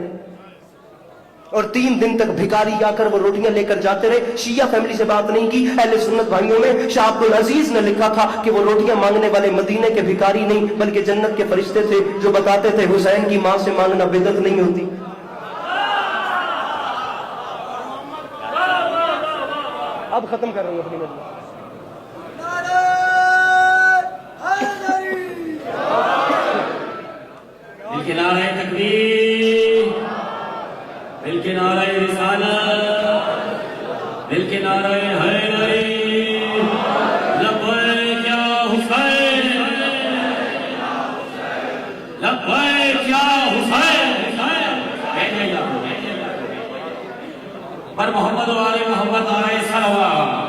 اور 3 دن تک بھکاری آ کر وہ روٹیاں لے کر جاتے رہے. شیعہ فیملی سے بات نہیں کی, اہل سنت بھائیوں میں شاہ عبد العزیز نے لکھا تھا کہ وہ روٹیاں مانگنے والے مدینے کے بھکاری نہیں بلکہ جنت کے فرشتے تھے جو بتاتے تھے حسین کی ماں سے مانگنا بدعت نہیں ہوتی. اب ختم کر رہا ہوں اپنی مجلس. دل کے نعرہ تکبیر, دل کے نعرہ رسالت, دل کے نعرہ حیدری, لبیک یا حسین, لبیک یا حسین. پر محمد و آل محمد علیہ السلام.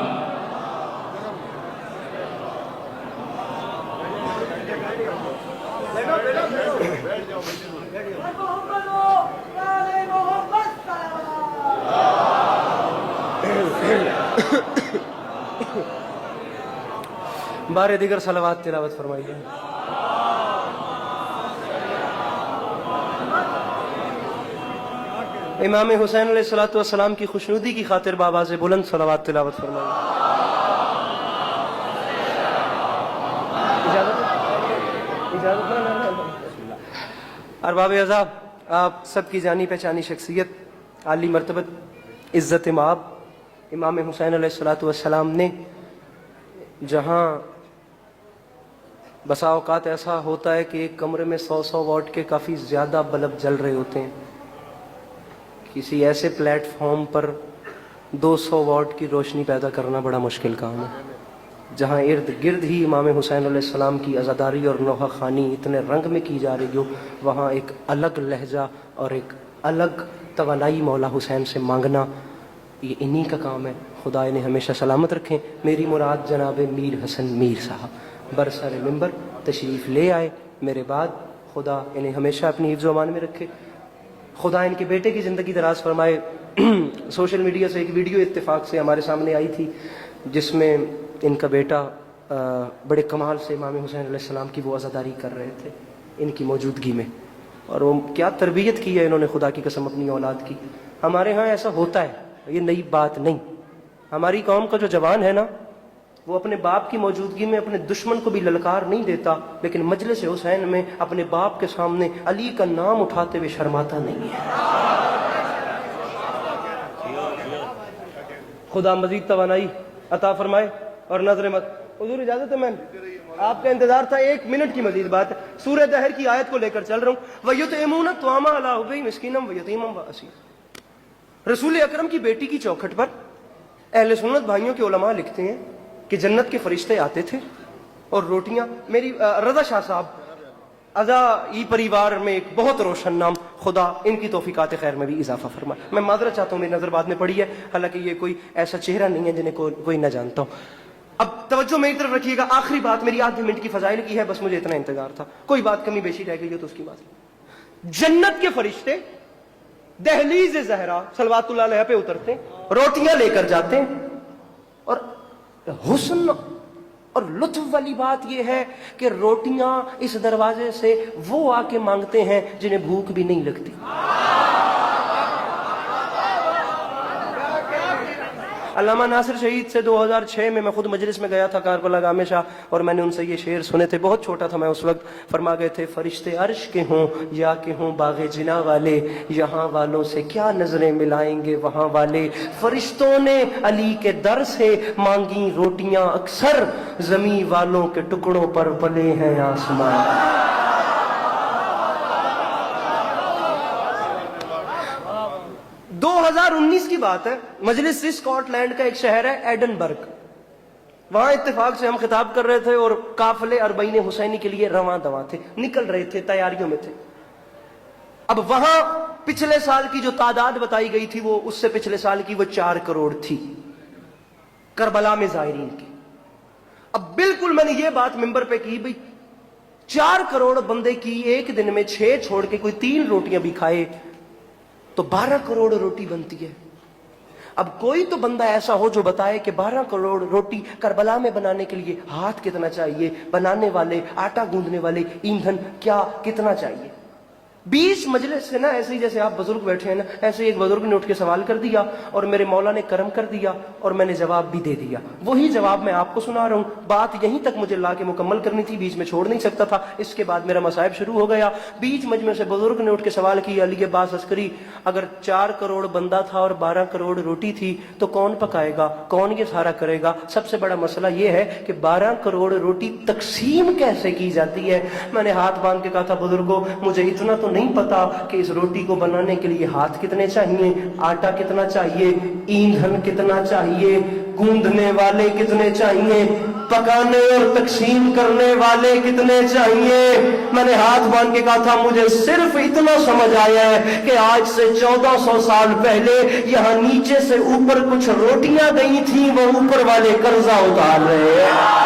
بارے دیگر صلوات تلاوت فرمائیے. امام حسین علیہ الصلوۃ والسلام کی خوشنودی کی خاطر بآواز بلند صلوات تلاوت فرمائیے. ارباب اعزاز, آپ سب کی جانی پہچانی شخصیت, عالی مرتبت عزت مآب امام حسین علیہ الصلوۃ والسلام نے, جہاں بسا اوقات ایسا ہوتا ہے کہ ایک کمرے میں 100 واٹ کے کافی زیادہ بلب جل رہے ہوتے ہیں, کسی ایسے پلیٹ فارم پر 200 واٹ کی روشنی پیدا کرنا بڑا مشکل کام ہے, جہاں ارد گرد ہی امام حسین علیہ السلام کی عزاداری اور نوحہ خوانی اتنے رنگ میں کی جا رہی ہو, وہاں ایک الگ لہجہ اور ایک الگ توانائی مولا حسین سے مانگنا, یہ انہی کا کام ہے. خدا انہیں ہمیشہ سلامت رکھیں. میری مراد جناب میر حسن میر صاحب برسر ممبر تشریف لے آئے میرے بعد, خدا انہیں ہمیشہ اپنی حفظ و امان میں رکھے. خدا ان کے بیٹے کی زندگی دراز فرمائے. سوشل میڈیا سے ایک ویڈیو اتفاق سے ہمارے سامنے آئی تھی جس میں ان کا بیٹا بڑے کمال سے امام حسین علیہ السلام کی وہ عزاداری کر رہے تھے ان کی موجودگی میں, اور وہ کیا تربیت کی ہے انہوں نے خدا کی قسم اپنی اولاد کی. ہمارے ہاں ایسا ہوتا ہے, یہ نئی بات نہیں. ہماری قوم کا جو جوان ہے نا, وہ اپنے باپ کی موجودگی میں اپنے دشمن کو بھی للکار نہیں دیتا, لیکن مجلس حسین میں اپنے باپ کے سامنے علی کا نام اٹھاتے ہوئے شرماتا نہیں ہے. خدا مزید توانائی عطا فرمائے اور نظر مت. حضور اجازت ہے, میں آپ کا انتظار تھا, 1 منٹ کی مزید بات ہے. سورہ دہر کی آیت کو لے کر چل رہا ہوں. وَيُطْعِمُونَ الطَّعَامَ عَلَىٰ حُبِّهِ مِسْكِينًا وَيَتِيمًا وَأَسِيرًا. رسول اکرم کی بیٹی کی چوکھٹ پر اہل سنت بھائیوں کے علماء لکھتے ہیں کہ جنت کے فرشتے آتے تھے اور روٹیاں. میری رضا شاہ صاحب ازائی پریوار میں ایک بہت روشن نام, خدا ان کی توفیقات خیر میں بھی اضافہ فرمائے. میں معذرت چاہتا ہوں, میری نظر بعد میں پڑی ہے, حالانکہ یہ کوئی ایسا چہرہ نہیں ہے جنہیں کوئی نہ جانتا ہوں. اب توجہ میری طرف رکھیے گا, آخری بات میری آدھے منٹ کی فضائل کی ہے, بس مجھے اتنا انتظار تھا. کوئی بات کمی بیشی رہ گئی ہو تو اس کی بات. جنت کے فرشتے دہلیز زہرا صلوات اللہ علیہ پہ اترتے, روٹیاں لے کر جاتے, اور حسن اور لطف والی بات یہ ہے کہ روٹیاں اس دروازے سے وہ آ کے مانگتے ہیں جنہیں بھوک بھی نہیں لگتی. علامہ ناصر شہید سے 2006 میں خود مجلس میں گیا تھا کاربلا گامِ شاہ، اور میں نے ان سے یہ شعر سنے تھے. بہت چھوٹا تھا میں اس وقت. فرما گئے تھے فرشتے عرش کے ہوں یا کہ ہوں باغ جنا والے، یہاں والوں سے کیا نظریں ملائیں گے وہاں والے. فرشتوں نے علی کے در سے مانگی روٹیاں اکثر، زمین والوں کے ٹکڑوں پر پلے ہیں آسمان. 2019 کی بات ہے. مجلس سے اسکاٹ لینڈ کا ایک شہر ہے ایڈنبرگ. وہاں اتفاق سے ہم خطاب کر رہے تھے اور قافلے اربعین حسینی کے لیے رواں دواں تھے، نکل رہے تھے، تیاریوں میں تھے. اب وہاں پچھلے سال کی جو تعداد بتائی گئی تھی وہ اس سے پچھلے سال کی وہ 4 کروڑ تھی کربلا میں زائرین کی. اب بالکل میں نے یہ بات ممبر پہ کی، بھئی 4 کروڑ بندے کی ایک دن میں 6 چھوڑ کے کوئی 3 روٹیاں بھی کھائے تو 12 کروڑ روٹی بنتی ہے. اب کوئی تو بندہ ایسا ہو جو بتائے کہ 12 کروڑ روٹی کربلا میں بنانے کے لیے ہاتھ کتنا چاہیے، بنانے والے، آٹا گوندنے والے، ایندھن کیا کتنا چاہیے. 20 مجلس سے نا ایسے ہی جیسے آپ بزرگ بیٹھے ہیں نا، ایسے ہی ایک بزرگ نے اٹھ کے سوال کر دیا اور میرے مولا نے کرم کر دیا اور میں نے جواب بھی دے دیا. وہی جواب میں آپ کو سنا رہا ہوں. بات یہیں تک مجھے لا کے مکمل کرنی تھی، بیچ میں چھوڑ نہیں سکتا تھا. اس کے بعد میرا مصائب شروع ہو گیا. بیچ مجمع سے بزرگ نے اٹھ کے سوال کیا، علی عباس عسکری اگر 4 کروڑ بندہ تھا اور 12 کروڑ روٹی تھی تو کون پکائے گا، کون یہ سارا کرے گا؟ سب سے بڑا مسئلہ یہ ہے کہ 12 کروڑ روٹی تقسیم کیسے کی جاتی ہے. میں نے ہاتھ باندھ کے کہا تھا بزرگوں مجھے اتنا تو نہیں پتا کہ اس روٹی کو بنانے کے لیے ہاتھ کتنے چاہیے، آٹا کتنا چاہیے، ایندھن کتنا چاہیے، گوندنے والے کتنے چاہیے، پکانے اور تقسیم کرنے والے کتنے چاہیے. میں نے ہاتھ باندھ کے کہا تھا مجھے صرف اتنا سمجھ آیا ہے کہ آج سے 1400 سال پہلے یہاں نیچے سے اوپر کچھ روٹیاں گئی تھیں، وہ اوپر والے قرضہ اتار رہے ہیں.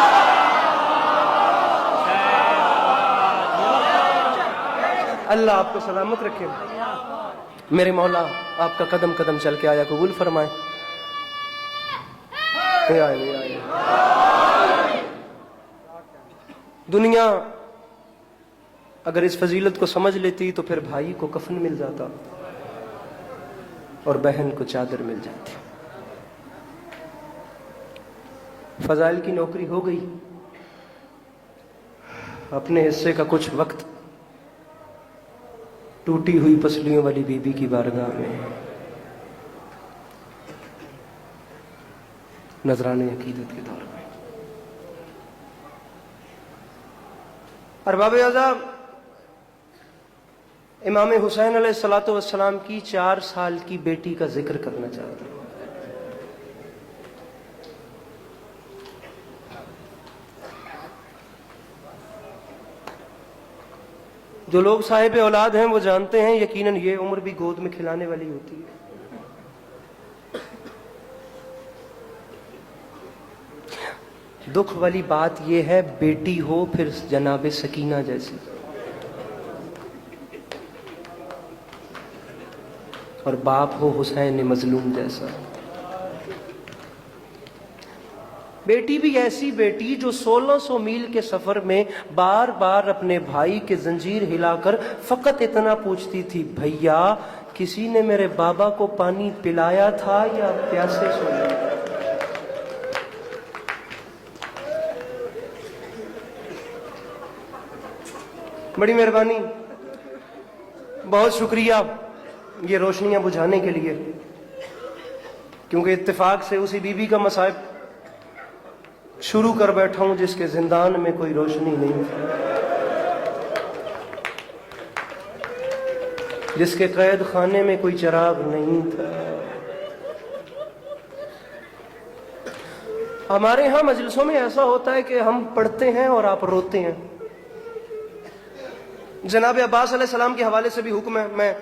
اللہ آپ کو سلامت رکھے. میرے مولا آپ کا قدم قدم چل کے آیا قبول فرمائے. دنیا اگر اس فضیلت کو سمجھ لیتی تو پھر بھائی کو کفن مل جاتا اور بہن کو چادر مل جاتی. فضائل کی نوکری ہو گئی. اپنے حصے کا کچھ وقت ٹوٹی ہوئی پسلیوں والی بی بی کی بارگاہ میں نذرانے عقیدت کے دور میں. ارباب اعظم امام حسین علیہ الصلوۃ والسلام کی 4 سال کی بیٹی کا ذکر کرنا چاہتا ہوں. جو لوگ صاحب اولاد ہیں وہ جانتے ہیں یقیناً یہ عمر بھی گود میں کھلانے والی ہوتی ہے. دکھ والی بات یہ ہے بیٹی ہو پھر جناب سکینہ جیسی، اور باپ ہو حسین مظلوم جیسا. بیٹی بھی ایسی بیٹی جو 1600 میل کے سفر میں بار بار اپنے بھائی کے زنجیر ہلا کر فقط اتنا پوچھتی تھی بھیا کسی نے میرے بابا کو پانی پلایا تھا یا پیاسے سویا. بڑی مہربانی، بہت شکریہ یہ روشنیاں بجھانے کے لیے، کیونکہ اتفاق سے اسی بی بی کا مصائب شروع کر بیٹھا ہوں جس کے زندان میں کوئی روشنی نہیں تھی، جس کے قید خانے میں کوئی چراغ نہیں تھا. ہمارے ہاں مجلسوں میں ایسا ہوتا ہے کہ ہم پڑھتے ہیں اور آپ روتے ہیں. جناب عباس علیہ السلام کے حوالے سے بھی حکم ہے، میں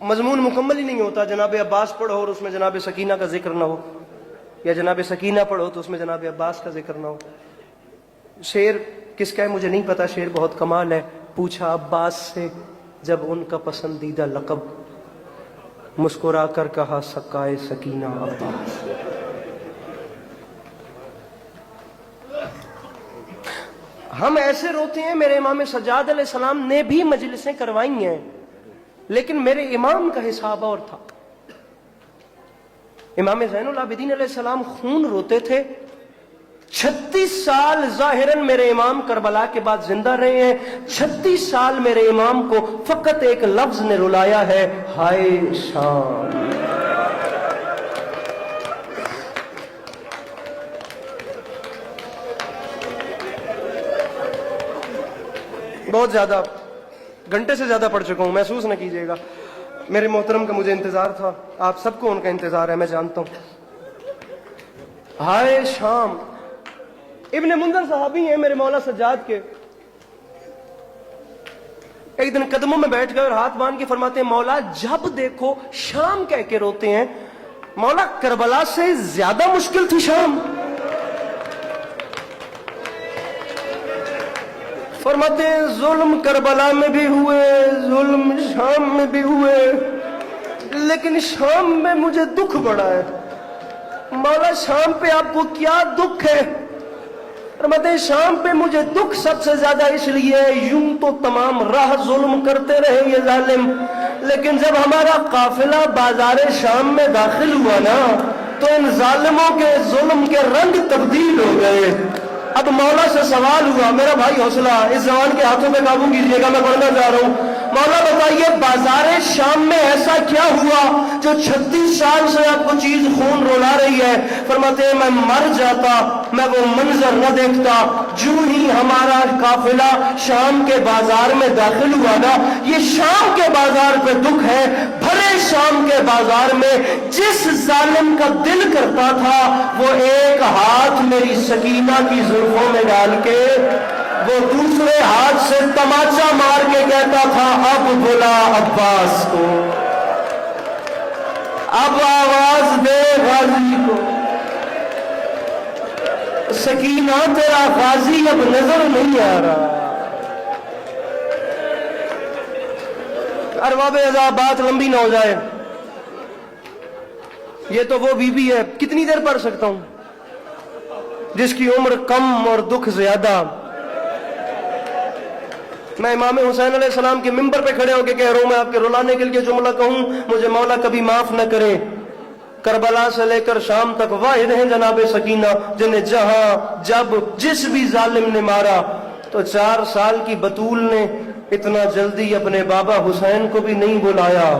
مضمون مکمل ہی نہیں ہوتا، جناب عباس پڑھو اور اس میں جناب سکینہ کا ذکر نہ ہو، یا جناب سکینہ پڑھو تو اس میں جناب عباس کا ذکر نہ ہو. شعر کس کا ہے مجھے نہیں پتا، شعر بہت کمال ہے. پوچھا عباس سے جب ان کا پسندیدہ لقب، مسکرا کر کہا سقائے سکینہ عباس. ہم ایسے روتے ہیں, میرے امام سجاد علیہ السلام نے بھی مجلسیں کروائی ہیں, لیکن میرے امام کا حساب اور تھا. امام زین العابدین علیہ السلام خون روتے تھے. 36 سال ظاہراً میرے امام کربلا کے بعد زندہ رہے ہیں. 36 سال میرے امام کو فقط ایک لفظ نے رلایا ہے, ہائے شام. بہت زیادہ, گھنٹے سے زیادہ پڑھ چکا ہوں, محسوس نہ کیجیے گا. میرے محترم کا مجھے انتظار تھا, آپ سب کو ان کا انتظار ہے, میں جانتا ہوں. ہائے شام. ابن منذر صحابی ہیں میرے مولا سجاد کے. ایک دن قدموں میں بیٹھ گئے اور ہاتھ باندھ کے فرماتے ہیں, مولا جب دیکھو شام کہہ کے روتے ہیں. مولا کربلا سے زیادہ مشکل تھی شام. فرماتے ہیں ظلم کربلا میں بھی ہوئے, ظلم شام میں بھی ہوئے, لیکن شام میں مجھے دکھ بڑا ہے. مولا شام پہ آپ کو کیا دکھ ہے؟ فرماتے ہیں شام پہ مجھے دکھ سب سے زیادہ اس لیے, یوں تو تمام راہ ظلم کرتے رہے یہ ظالم, لیکن جب ہمارا قافلہ بازار شام میں داخل ہوا نا تو ان ظالموں کے ظلم کے رنگ تبدیل ہو گئے. اب مولا سے سوال ہوا, میرا بھائی حوصلہ, اس زبان کے ہاتھوں پہ قابو کیجیے گا, میں پڑھنا چاہ رہا ہوں. مولا بتائیے بازار شام میں ایسا کیا ہوا جو 36 سال سے آپ کو چیز خون رولا رہی ہے؟ فرماتے ہیں میں مر جاتا, میں وہ منظر نہ دیکھتا. جو ہی ہمارا قافلہ شام کے بازار میں داخل ہوا نا, یہ شام کے بازار پہ دکھ ہے. بھرے شام کے بازار میں جس ظالم کا دل کرتا تھا وہ ایک ہاتھ میری سکینہ کی زلفوں میں ڈال کے وہ دوسرے ہاتھ سے تماچا مار کے کہتا تھا, اب بلا عباس کو, اب آواز دے غازی کو. سکینہ تیرا غازی اب نظر نہیں آ رہا. ارباب عذاب بات لمبی نہ ہو جائے, یہ تو وہ بی بی ہے, کتنی دیر پڑھ سکتا ہوں, جس کی عمر کم اور دکھ زیادہ. میں امام حسین علیہ السلام کے ممبر پہ کھڑے ہو کے کہہ رہا ہوں, میں آپ کے رلانے کے لیے جملہ کہوں, مجھے مولا کبھی معاف نہ کرے. کربلا سے لے کر شام تک واحد ہیں جناب سکینہ جنہیں جہاں جب جس بھی ظالم نے مارا. تو 4 سال کی بطول نے اتنا جلدی اپنے بابا حسین کو بھی نہیں بلایا.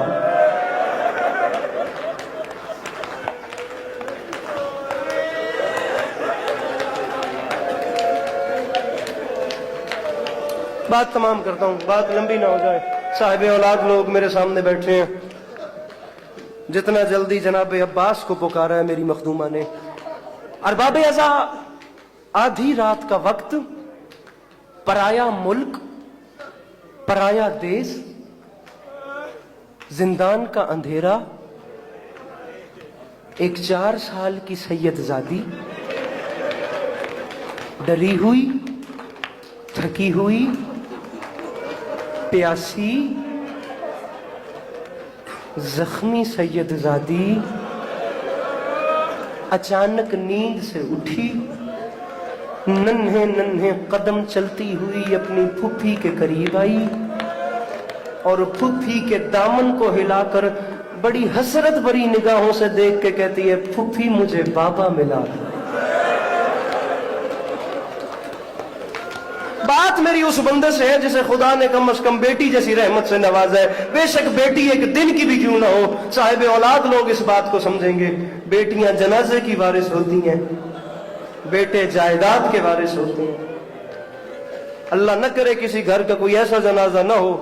بات تمام کرتا ہوں, بات لمبی نہ ہو جائے. صاحب اولاد لوگ میرے سامنے بیٹھے ہیں, جتنا جلدی جناب عباس کو پکارا ہے میری مخدومہ نے. ارباب ازا, آدھی رات کا وقت, پرایا ملک, پرایا دیس, زندان کا اندھیرا, ایک 4 سال کی سید زادی ڈری ہوئی, تھکی ہوئی, پیاسی, زخمی سید زادی اچانک نیند سے اٹھی, ننھے ننھے قدم چلتی ہوئی اپنی پھپھی کے قریب آئی اور پھپھی کے دامن کو ہلا کر بڑی حسرت بھری نگاہوں سے دیکھ کے کہتی ہے, پھپھی مجھے بابا ملا. بات میری اس بندے سے ہے جسے خدا نے کم از کم بیٹی جیسی رحمت سے نوازا ہے. بے شک بیٹی ایک دن کی بھی کیوں نہ ہو, صاحب اولاد لوگ اس بات کو سمجھیں گے. بیٹیاں جنازے کی وارث ہوتی ہیں, بیٹے جائیداد کے وارث ہوتے ہیں. اللہ نہ کرے کسی گھر کا کوئی ایسا جنازہ نہ ہو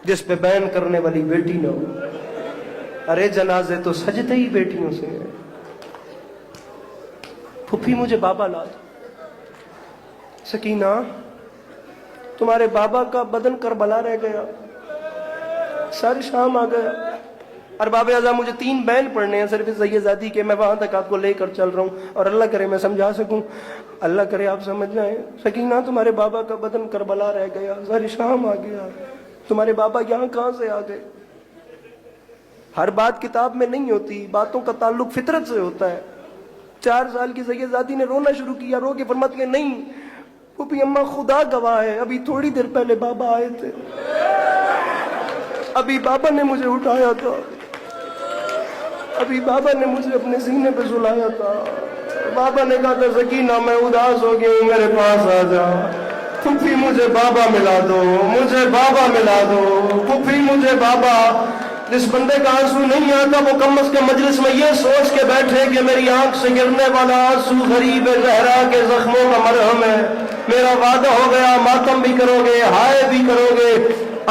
جس پہ بیان کرنے والی بیٹی نہ ہو. ارے جنازے تو سجتے ہی بیٹیوں سے ہیں. پھپھی مجھے بابا لا دو. سکینہ تمہارے بابا کا بدن کربلا رہ گیا, ساری شام آ گیا. ارباب اعضاء مجھے 3 بین پڑھنے ہیں صرف سید زادی کے, میں وہاں تک آپ کو لے کر چل رہا ہوں اور اللہ کرے میں سمجھا سکوں, اللہ کرے آپ سمجھ جائیں. سکینہ تمہارے بابا کا بدن کربلا رہ گیا, ساری شام آ گیا, تمہارے بابا یہاں کہاں سے آ گئے؟ ہر بات کتاب میں نہیں ہوتی, باتوں کا تعلق فطرت سے ہوتا ہے. 4 سال کی سید زادی نے رونا شروع کیا, رو کے فرماتی ہے نہیں پھوپھی اماں خدا گواہ ہے، ابھی تھوڑی دیر پہلے بابا آئے تھے، ابھی بابا نے مجھے اٹھایا تھا، ابھی بابا نے مجھے اپنے سینے پہ سلایا تھا، بابا نے کہا تھا سکینہ میں اداس ہو گئی ہوں، میرے پاس آ جا، پھوپھی مجھے بابا ملا دو، مجھے بابا ملا دو، پھوپھی مجھے بابا۔ جس بندے کا آنسو نہیں آتا وہ کم از کم مجلس میں یہ سوچ کے بیٹھے کہ میری آنکھ سے گرنے والا آنسو غریب زہرا کے زخموں کا مرہم ہے، میرا وعدہ ہو گیا ماتم بھی کرو گے، ہائے بھی کرو گے،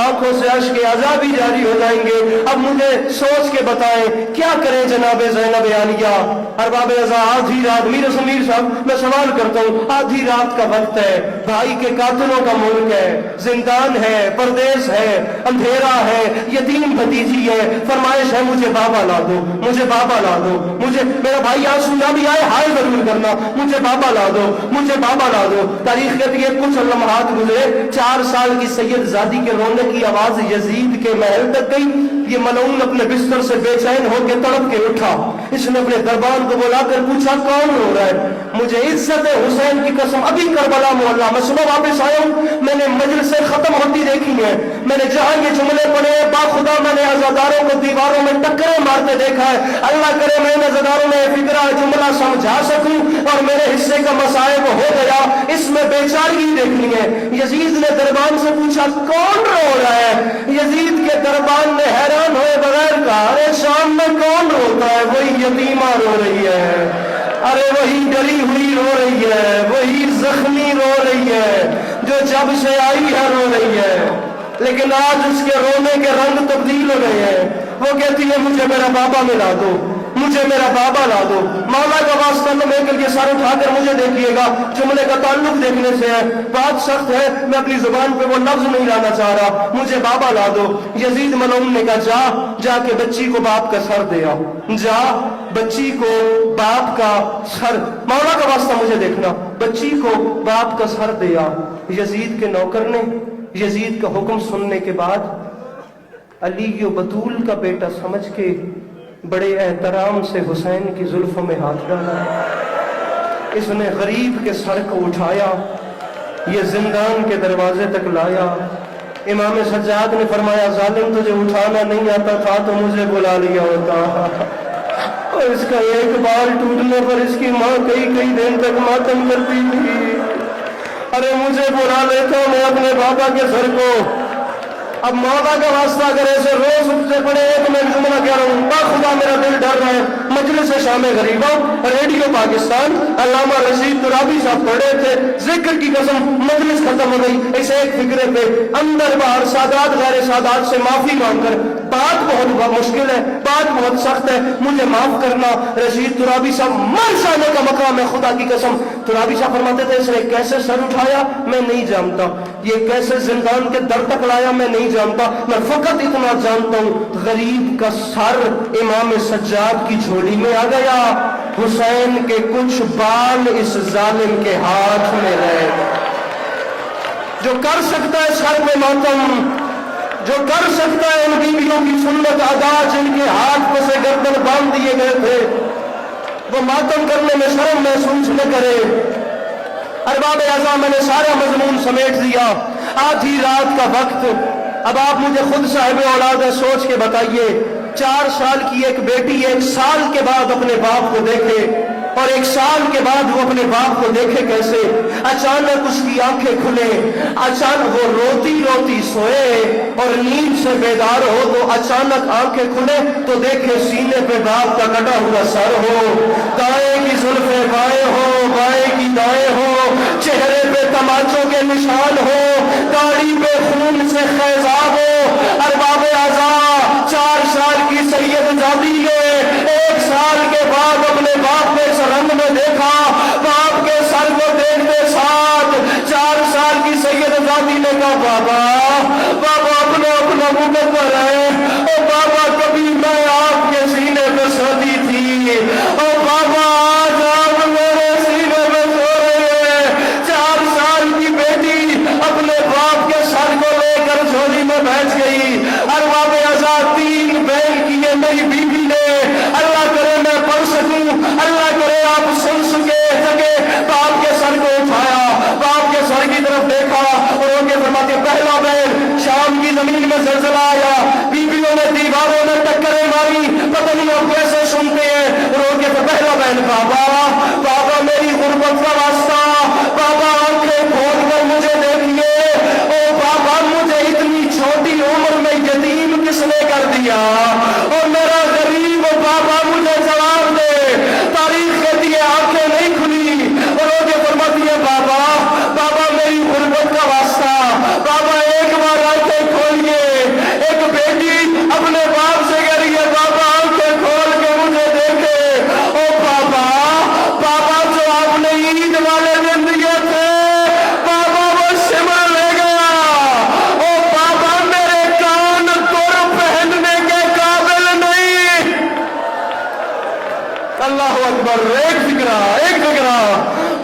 آنکھوں سے اشک عذاب بھی جاری ہو جائیں گے۔ اب مجھے سوچ کے بتائیں کیا کریں جناب زینب عالیہ۔ ارباب رضا آدھی رات، میر سمیر صاحب میں سوال کرتا ہوں، آدھی رات کا وقت ہے، بھائی کے قاتلوں کا ملک ہے، زندان ہے، پردیس ہے، اندھیرا ہے، یتیم بھتیجی ہے، فرمائش ہے مجھے بابا لا دو، مجھے بابا لا دو، مجھے میرا بھائی آنسو نہ بھی آئے ہائے ضرور کرنا، مجھے بابا لا دو، مجھے بابا لا دو۔ تاریخ کہتی ہے کچھ لمحات گزرے، 4 سال کی سید زادی کے رونے کی آواز یزید کے محل تک گئی۔ یہ ملعون اپنے بستر سے بے چین ہو کے تڑپ کے اٹھا، اس نے اپنے دربان کو بلا کر پوچھا کون رو رہا ہے؟ مجھے عزت حسین کی قسم ابھی کربلا محلہ میں صبح واپس آیا ہوں، میں نے مجلسیں ختم ہوتی دیکھی ہیں، میں نے جہاں یہ جملے پڑھے باخدا میں نے عزاداروں کو دیواروں میں ٹکریں مارتے دیکھا ہے، اللہ کرے میں ان عزاداروں میں فکرہ جملہ سمجھا سکوں اور میرے حصے کا مسائب ہو گیا، اس میں بیچارگی دیکھنی ہے۔ یزید نے دربان سے پوچھا کون رو رہا ہے؟ یزید کے دربان نے حیران ہوئے بغیر کہا ارے شام میں کون روتا ہے؟ وہی یتیمہ رو رہی ہے، ارے وہی ڈری ہوئی رو رہی ہے، وہی زخمی رو رہی ہے جو جب سے آئی ہے رو رہی ہے، لیکن آج اس کے رونے کے رنگ تبدیل ہو گئے ہیں۔ وہ کہتی ہے مجھے میرا بابا ملا دو، مجھے میرا بابا لا دو۔ مولا کا واسطہ تو لے کر کے سر اٹھا کر مجھے دیکھیے گا، جملے کا تعلق دیکھنے سے ہے، بات سخت ہے، میں اپنی زبان پہ وہ لفظ نہیں لانا چاہ رہا، مجھے بابا لا دو۔ یزید ملعون نے کہا جا کے بچی کو باپ کا سر دے آؤ، جا بچی کو باپ کا سر، مولا کا واسطہ مجھے دیکھنا، بچی کو باپ کا سر دے آؤ۔ یزید کے نوکر نے یزید کا حکم سننے کے بعد علی و بطول کا بیٹا سمجھ کے بڑے احترام سے حسین کی زلفوں میں ہاتھ ڈالا، اس نے غریب کے سر کو اٹھایا، یہ زندان کے دروازے تک لایا۔ امام سجاد نے فرمایا ظالم تجھے اٹھانا نہیں آتا تھا تو مجھے بلا لیا ہوتا، اور اس کا ایک بال ٹوٹنے پر اس کی ماں کئی دن تک ماتم کرتی تھی، ارے مجھے بلا لیتا میں اپنے بابا کے سر کو۔ اب مولا کا واسطہ اگر ایسے روز اٹھتے پڑے تو میں جملہ کہہ رہا ہوں خدا میرا دل ڈر رہا ہے۔ مجلس شام غریبہ ریڈیو پاکستان علامہ رشید ترابی صاحب پڑھے تھے، ذکر کی قسم مجلس ختم ہو گئی، اس ایک فکرے پہ اندر باہر سادات غیر سادات سے معافی مانگ کر بات بہت مشکل ہے، بات بہت سخت ہے، مجھے معاف کرنا۔ رشید ترابی صاحب مر جانے کا مقام ہے، خدا کی قسم۔ ترابی صاحب فرماتے تھے اس نے کیسے سر اٹھایا میں نہیں جانتا، یہ کیسے زندان کے در تک لایا میں نہیں جانتا، میں فقط اتنا جانتا ہوں غریب کا سر امام سجاد کی جھولی میں آ گیا، حسین کے کچھ بال اس ظالم کے ہاتھ میں رہے۔ جو کر سکتا ہے سر میں ماتم، جو کر سکتا ہے ان بیویوں کی سنت ادا جن کے ہاتھ میں سے گردن باندھ دیے گئے تھے، وہ ماتم کرنے میں شرم محسوس نہ کرے۔ ارباب اعظم میں نے سارا مضمون سمیٹ دیا، آدھی رات کا وقت۔ اب آپ مجھے خود صاحب اولاد ہے، سوچ کے بتائیے 4 سال کی ایک بیٹی 1 سال کے بعد اپنے باپ کو دیکھے، اور 1 سال کے بعد وہ اپنے باپ کو دیکھے کیسے؟ اچانک اس کی آنکھیں کھلے، اچانک وہ روتی روتی سوئے اور نیند سے بیدار ہو تو اچانک آنکھیں کھلے تو دیکھے سینے پہ باپ کا کٹا ہوا سر ہو، دائیں کی زلفیں بائیں ہو، بائیں کی دائیں ہو، چہرے پہ تماچوں کے نشان ہو، داڑھی پہ خون سے خیزاب ہو۔ ارباب اعضاء 4 سال کی سید زادی نے 1 سال کے بعد اپنے باپ کو اس رنگ میں دیکھا، باپ کے سر کو دیکھتے ساتھ 4 سال کی سید زادی نے کہا بابا اپنا مقدر ہے، اور بابا کبھی میں آپ کے سینے پہ سوتی تھی، اور بابا آج آپ میرے سینے پہ سو رہے ہیں۔ 4 سال کی بیٹی اپنے باپ کے سر کو لے کر جھولی میں بیٹھ گئی۔ ارباب اعضاء 3 بہن کی یہ نئی بیوی نے، اللہ کرے میں پڑھ سکوں، اللہ کرے آپ سن سکے باپ کے سر کو اٹھایا، باپ کے سر اللہ اکبر، ایک فکرہ ایک فکرہ۔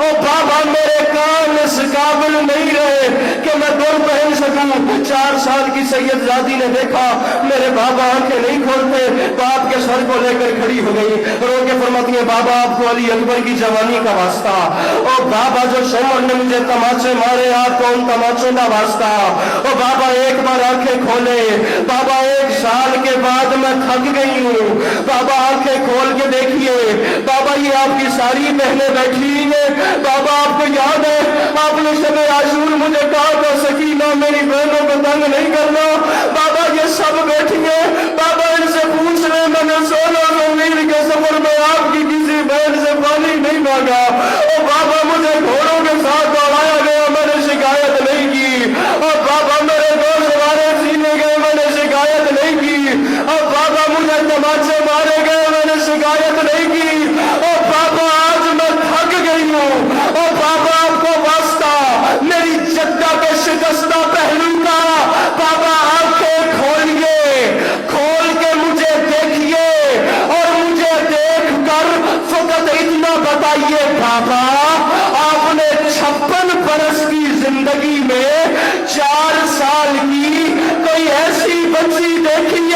او بابا میرے کان اس قابل نہیں رہے کہ میں دور پہن سکوں۔ 4 سال کی سید زادی نے دیکھا میرے بابا آنکھیں نہیں کھولتے، باپ کے سر کو لے کر کھڑی ہو گئی، رو کے فرماتی ہے بابا آپ کو علی اکبر کی جوانی کا واسطہ۔ او بابا جو شوہر نے مجھے تماچے مارے آپ کو ان تماچوں کا واسطہ۔ او بابا ایک بار آنکھیں کھولے، بابا 1 سال کے بعد میں تھک گئی ہوں، بابا آنکھیں کھول کے دیکھیے، بابا یہ آپ کی ساری بہنیں بیٹھی ہیں، بابا آپ کو یاد ہے آپ نے شب عاشور مجھے کہا تھا سکینہ میری بہنوں کو تنگ نہیں کرنا، بابا یہ سب بیٹھی ہیں، بابا ان سے پوچھ رہے میں نے 1600 میل کے سفر میں آپ کی کسی بہن سے پانی نہیں مانگا، اور بابا مجھے گھوڑوں کے ساتھ دوڑایا گیا میں نے شکایت نہیں کی، اور بابا میرے 2 سوارے سینے گئے میں نے شکایت نہیں کی، اور بابا مجھے تماچے مارے گئے میں نے شکایت نہیں کی، اور بابا آج میں تھک گئی ہوں، اور بابا آپ کو واسطہ میری جدہ کے شکستہ پہلو کا، بابا آنکھیں کھولیے، کھول کے مجھے دیکھیے، اور مجھے دیکھ کر فقط اتنا بتائیے بابا آپ نے 56 برس کی زندگی میں 4 سال کی کوئی ایسی بچی دیکھی